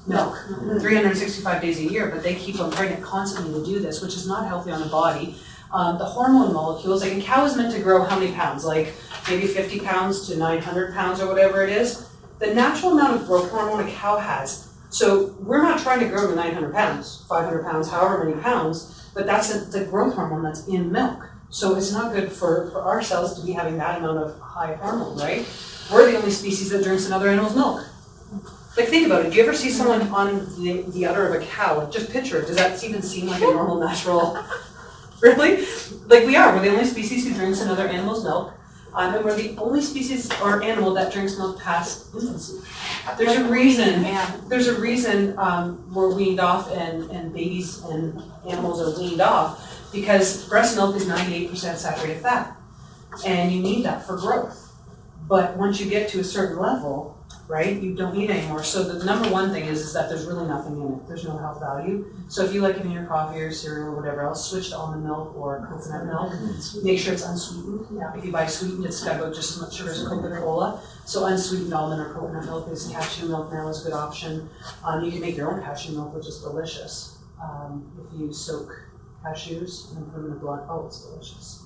milk 365 days a year, but they keep them pregnant constantly to do this, which is not healthy on the body. The hormone molecules, like a cow is meant to grow how many pounds? Like maybe 50 pounds to 900 pounds or whatever it is. The natural amount of growth hormone a cow has. So we're not trying to grow to 900 pounds, 500 pounds, however many pounds, but that's the growth hormone that's in milk. So it's not good for our cells to be having that amount of high hormone, right? We're the only species that drinks another animal's milk. Like, think about it, do you ever see someone on the udder of a cow, like, just picture it, does that even seem like a normal, natural, really? Like, we're the only species who drinks another animal's milk, and we're the only species or animal that drinks milk past infancy. There's a reason, we're weaned off and babies and animals are weaned off, because breast milk is 98% saturated fat, and you need that for growth. But once you get to a certain level, right, you don't need any more. So the number one thing is that there's really nothing in it. There's no health value. So if you like it in your coffee or cereal or whatever else, switch to almond milk or coconut milk. Make sure it's unsweetened. If you buy sweetened, it's got about just as much sugar as Coca-Cola. So unsweetened almond or coconut milk is cashew milk now is a good option. You can make your own cashew milk, which is delicious. If you soak cashews and put them in a blunt, oh, it's delicious.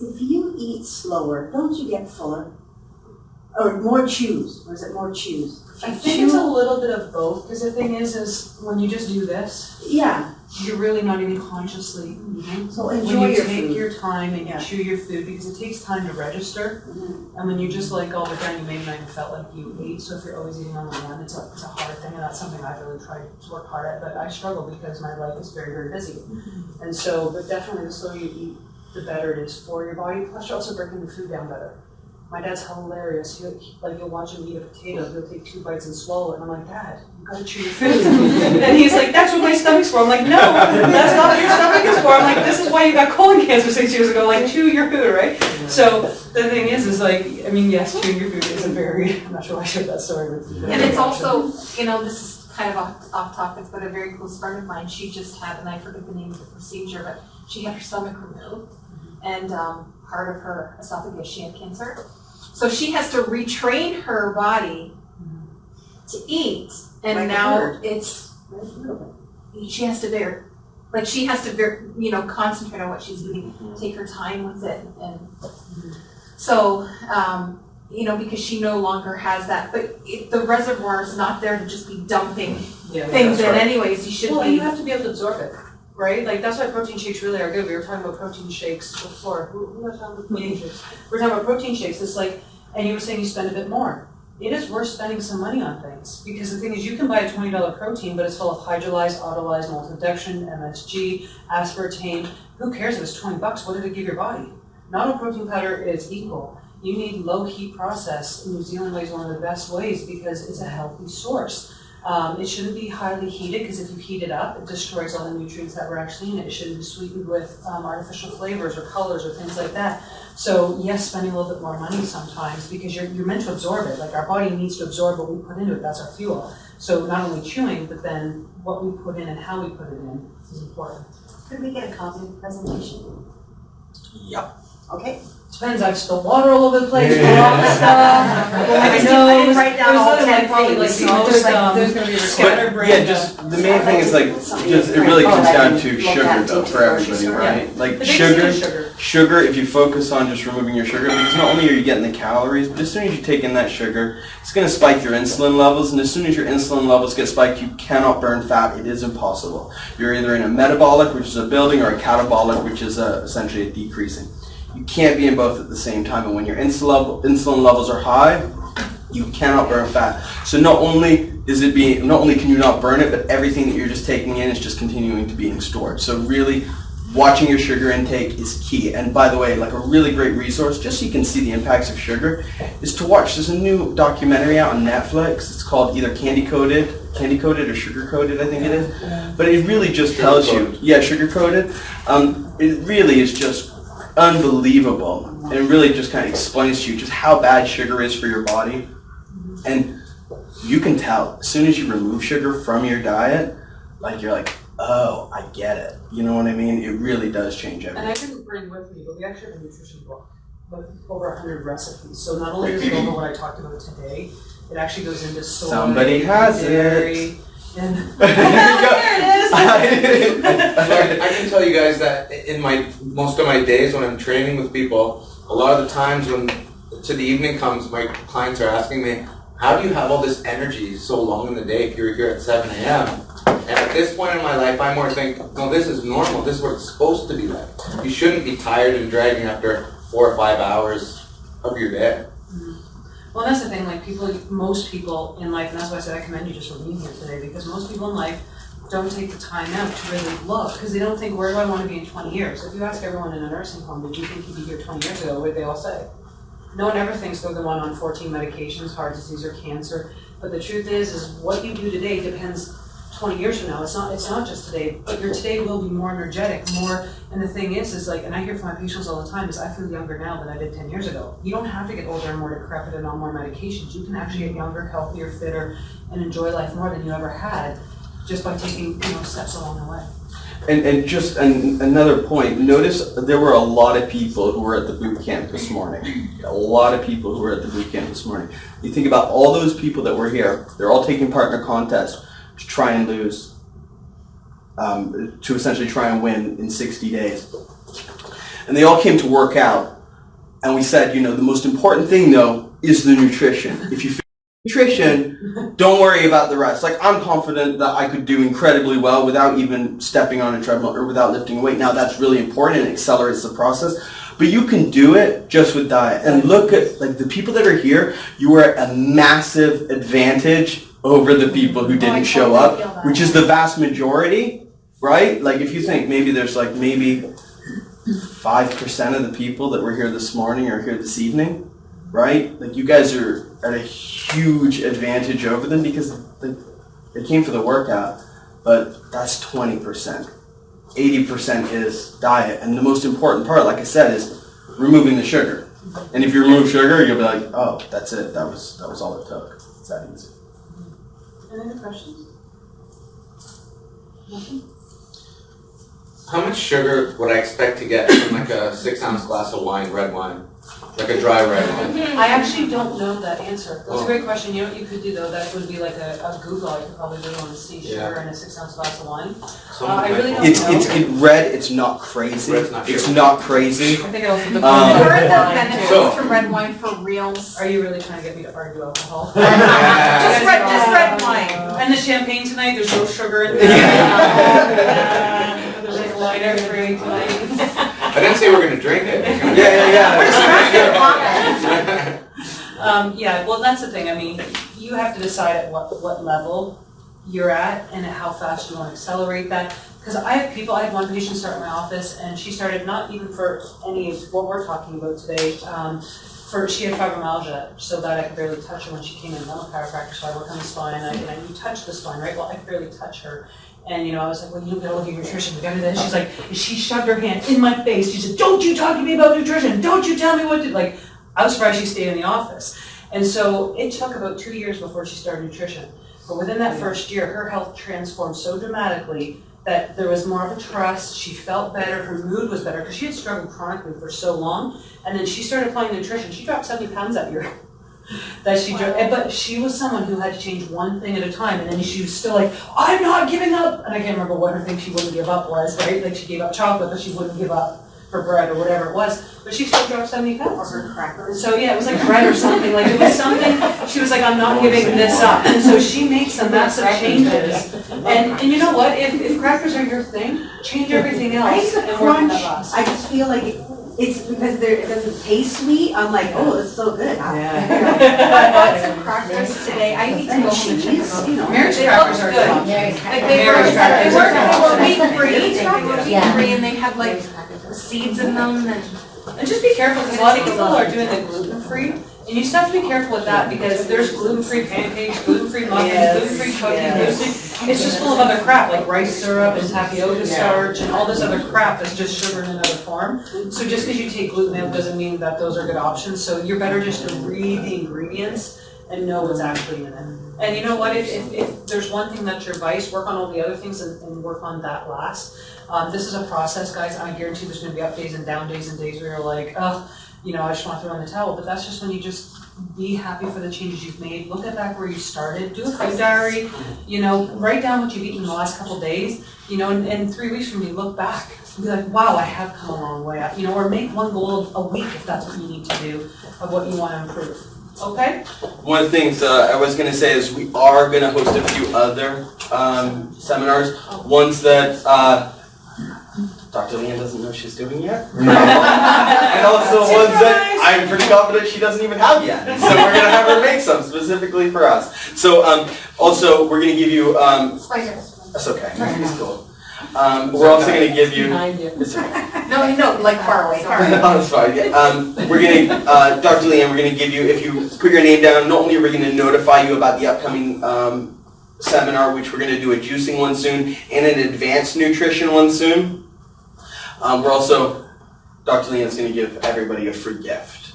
If you eat slower, don't you get fuller? Or more chews, or is it more chews? I think it's a little bit of both, because the thing is when you just do this, Yeah, you're really not even consciously eating. so When enjoy you your take food. your time and Yeah. you chew your food, because it takes time to register, and when you just like all the time, you may not even felt like you ate. So if you're always eating on the run, it's a hard thing, and that's something I've really tried to work hard at. But I struggle because my life is very, very busy, and so. But definitely, the slower you eat, the better it is for your body. Plus, you're also breaking the food down better. My dad's hilarious. You'll watch him eat a potato, he'll take 2 bites and swallow it, and I'm like, Dad, you gotta chew your food. And he's like, that's what my stomach's for. I'm like, no, that's not what your stomach is for. I'm like, this is why you got colon cancer 6 years ago, like, chew your food, right? So the thing is like, I mean, yes, chewing your food is a very, I'm not sure why I shared that story with you. And it's also, this is kind of off topic, but a very close friend of mine, she just had, and I forget the name of the procedure, but she had her stomach removed, and part of her esophagus, she had cancer. So she has to retrain her body to eat, and Like a now bird. it's, she has to concentrate on what she's eating, take her time with it, and so, because she no longer has that, but the reservoir is not there to just be dumping things in anyways, you should Well, be. and you have to be able to absorb it, right? Like, that's why protein shakes really are good. We were talking about protein shakes before. Who was talking about protein shakes? We were talking about protein shakes. It's like, and you were saying you spend a bit more. It is worth spending some money on things, because the thing is, you can buy a $20 protein, but it's full of hydrolyzed, autolyzed, maltodextrin, MSG, aspartame. Who cares if it's $20? What did it give your body? Not all protein powder is equal. You need low heat process. New Zealand is one of the best ways because it's a healthy source. It shouldn't be highly heated, because if you heat it up, it destroys all the nutrients that were actually in it. It shouldn't be sweetened with artificial flavors or colors or things like that. So yes, spending a little bit more money sometimes, because you're meant to absorb it. Like, our body needs to absorb what we put into it. That's our fuel. So not only chewing, but then what we put in and how we put it in is important. Could we get a copy of the presentation? Yep. Okay. Depends, I've spilled water all over the place, all this stuff. I didn't write down all 10 probably like things, the so most there's gonna be a scatterbrained. Yeah, just the main thing is like, it really comes down to sugar though for everybody, right? The Like big thing is sugar, sugar. if you focus on just removing your sugar, because not only are you getting the calories, but as soon as you take in that sugar, it's going to spike your insulin levels, and as soon as your insulin levels get spiked, you cannot burn fat. It is impossible. You're either in a metabolic, which is a building, or a catabolic, which is essentially a decreasing. You can't be in both at the same time, and when your insulin levels are high, you cannot burn fat. So not only can you not burn it, but everything that you're just taking in is just continuing to being stored. So really, watching your sugar intake is key. And by the way, like a really great resource, just so you can see the impacts of sugar, is to watch. There's a new documentary out on Netflix. It's called either Candy Coated or Sugar Coated, I think it is. But it really just tells you, Sugar Coated. It really is just unbelievable. And it really just kind of explains to you just how bad sugar is for your body. And you can tell as soon as you remove sugar from your diet, like you're like, oh, I get it. You know what I mean? It really does change everything. And I didn't bring with me, but we actually have a nutrition book with over 100 recipes. So not only does it go over what I talked about today, it actually goes into soy, Somebody has dairy, it. and There it is. I can tell you guys that in most of my days when I'm training with people, a lot of the times when to the evening comes, my clients are asking me, how do you have all this energy so long in the day if you're here at 7 a.m.? And at this point in my life, I more think, no, this is normal. This is what it's supposed to be like. You shouldn't be tired and dragging after 4 or 5 hours of your day. Well, that's the thing, like most people in life, and that's why I said I commend you just for being here today, because most people in life don't take the time out to really look, because they don't think, where do I want to be in 20 years? If you ask everyone in a nursing home, did you think you'd be here 20 years ago, what would they all say? No one ever thinks they're the one on 14 medications, heart disease or cancer, but the truth is what you do today depends 20 years from now. It's not just today, but your today will be more energetic, more, and the thing is like, and I hear from my patients all the time, is I feel younger now than I did 10 years ago. You don't have to get older and more decrepit and on more medications. You can actually get younger, healthier, fitter, and enjoy life more than you ever had just by taking, steps along the way. And just another point, notice there were a lot of people who were at the boot camp this morning. A lot of people who were at the boot camp this morning. You think about all those people that were here, they're all taking part in a contest to try and lose, to essentially try and win in 60 days. And they all came to work out. And we said, the most important thing though is the nutrition. If you nutrition, don't worry about the rest. Like, I'm confident that I could do incredibly well without even stepping on a treadmill or without lifting weight. Now that's really important and accelerates the process, but you can do it just with diet. And look at the people that are here, you are at a massive advantage over the people who didn't show up, which is the vast majority, right? Like, if you think maybe there's maybe 5% of the people that were here this morning are here this evening, right? Like, you guys are at a huge advantage over them because they came for the workout, but that's 20%. 80% is diet, and the most important part, like I said, is removing the sugar. And if you remove sugar, you'll be like, oh, that's it. That was all it took. It's that easy. Any other questions? Nothing? How much sugar would I expect to get from a 6-ounce glass of wine, red wine? Like a dry red wine? I actually don't know that answer. That's a great question. You know what you could do though? That would be like a Google. I could probably Google and see sugar in a 6-ounce glass of wine. I really don't know. It's red. It's not crazy. It's not crazy. I think it also depends What on are the wine. benefits to red wine for reals? Are you really trying to get me to argue alcohol? Just red wine. And the champagne tonight, there's no sugar in there. There's like lighter free tonight. I didn't say we're going to drink it. Yeah, well, that's the thing. I mean, you have to decide at what level you're at and at how fast you want to accelerate that. Because I had one patient start in my office, and she started not even for any of what we're talking about today. She had fibromyalgia, so that I could barely touch her when she came in. I'm a chiropractor, so I work on the spine, and you touch the spine, right? Well, I could barely touch her. And I was like, well, you gotta look at your nutrition, we gotta do this. She's like, she shoved her hand in my face. She said, don't you talk to me about nutrition. Don't you tell me what to, I was surprised she stayed in the office. And so it took about 2 years before she started nutrition. But within that first year, her health transformed so dramatically that there was more of a trust. She felt better, her mood was better, because she had struggled chronically for so long. And then she started applying nutrition. She dropped 70 pounds that year. But she was someone who had to change one thing at a time, and then she was still like, I'm not giving up. And I can't remember what her thing she wouldn't give up was, right? Like, she gave up chocolate, but she wouldn't give up her bread or whatever it was. But she still dropped 70 pounds. Or her crackers. So yeah, it was like bread or something. Like, it was something. She was like, I'm not giving this up. And so she made some massive changes. And you know what? If crackers are your thing, change everything else. I used to and work on crunch. that last. I just feel like it's because it doesn't taste sweet. I'm like, oh, it's so good. I bought some crackers today. I need to go home and check them out. Mary's crackers are good. Like they were wheat-free, and they had seeds in them And just be careful, because a lot of people are doing the gluten-free, and you just have to be careful with that, because there's gluten-free pancakes, gluten-free muffins, gluten-free cookies, gluten-free. It's just full of other crap, like rice syrup and tapioca starch and all this other crap that's just sugar in another form. So just because you take gluten out doesn't mean that those are good options, so you're better just to read the ingredients and know what's actually in it. And you know what, if there's one thing that's your vice, work on all the other things and work on that last. This is a process, guys. I guarantee there's going to be up days and down days and days where you're like, oh, I just want to throw in the towel. But that's just when you just be happy for the changes you've made. Look at back where you started. Do a food diary. Write down what you've eaten in the last couple days. And 3 weeks from you, look back and be like, wow, I have come a long way. Or make one goal a week if that's what you need to do of what you want to improve. Okay? One of the things I was going to say is we are going to host a few other seminars, ones that Dr. Leanne doesn't know she's doing yet. And also ones that I'm pretty confident she doesn't even have yet. So we're gonna have her make some specifically for us. So also we're gonna give you that's okay. It's cool. We're also gonna give you. It's okay. No, like far away. Oh, that's fine. Yeah. We're gonna, Dr. Leanne, we're gonna give you, if you put your name down, not only are we gonna notify you about the upcoming seminar, which we're gonna do a juicing one soon, and an advanced nutrition one soon. We're also, Dr. Leanne's gonna give everybody a free gift,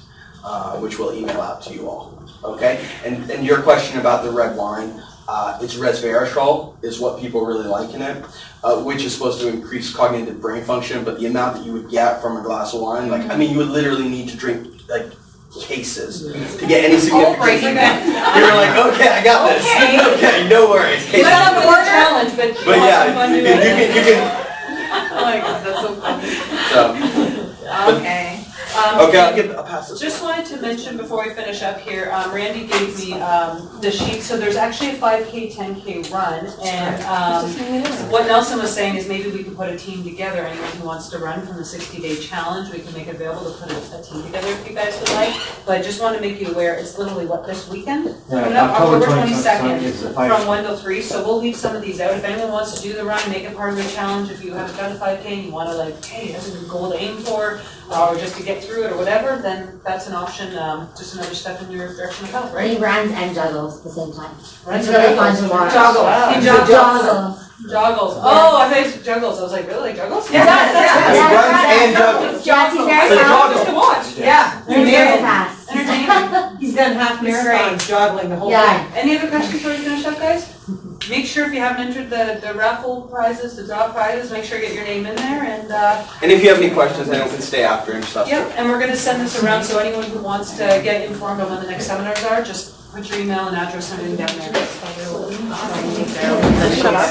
which we'll email out to you all. Okay? And your question about the red wine, it's resveratrol is what people really like in it, which is supposed to increase cognitive brain function, but the amount that you would get from a glass of wine, like, I mean, you would literally need to drink, like, cases to get any significant. breaking that. You're like, okay, I got this. Okay, no worries. It's not a challenge, but But yeah, you can, Oh my god, that's so funny. so. Okay. Okay, I'll pass this. Just wanted to mention before we finish up here, Randy gave me the sheet, so there's actually a 5K, 10K run, and what Nelson was saying is maybe we could put a team together, anyone who wants to run from the 60-day challenge, we can make it available to put a team together if you guys would like, but I just want to make you aware, it's literally what, this weekend? Coming up, October 22nd, from 1 to 3, so we'll leave some of these out, if anyone wants to do the run, make it part of the challenge, if you haven't done a 5K and you want to like, hey, that's a good goal to aim for, or just to get through it or whatever, then that's an option, just another step in your direction of health, right? He runs and juggles at the same time. Runs It's really fun to watch. Joggles. Wow. He Joggles. Joggles. Oh, I thought you said juggles. I was like, really, like juggles? Yeah, He runs and juggles. Yes, he's very So fast. Just to watch. Yeah. He's very fast. Entertaining. He's done half marathons joggling the whole thing. Yeah. Any other questions before we finish up, guys? Make sure if you haven't entered the raffle prizes, the draw prizes, make sure you get your name in there and And if you have any questions, I know we can stay after and stuff. yep, and we're gonna send this around, so anyone who wants to get informed on when the next seminars are, just put your email and address and everything down there. Shut up.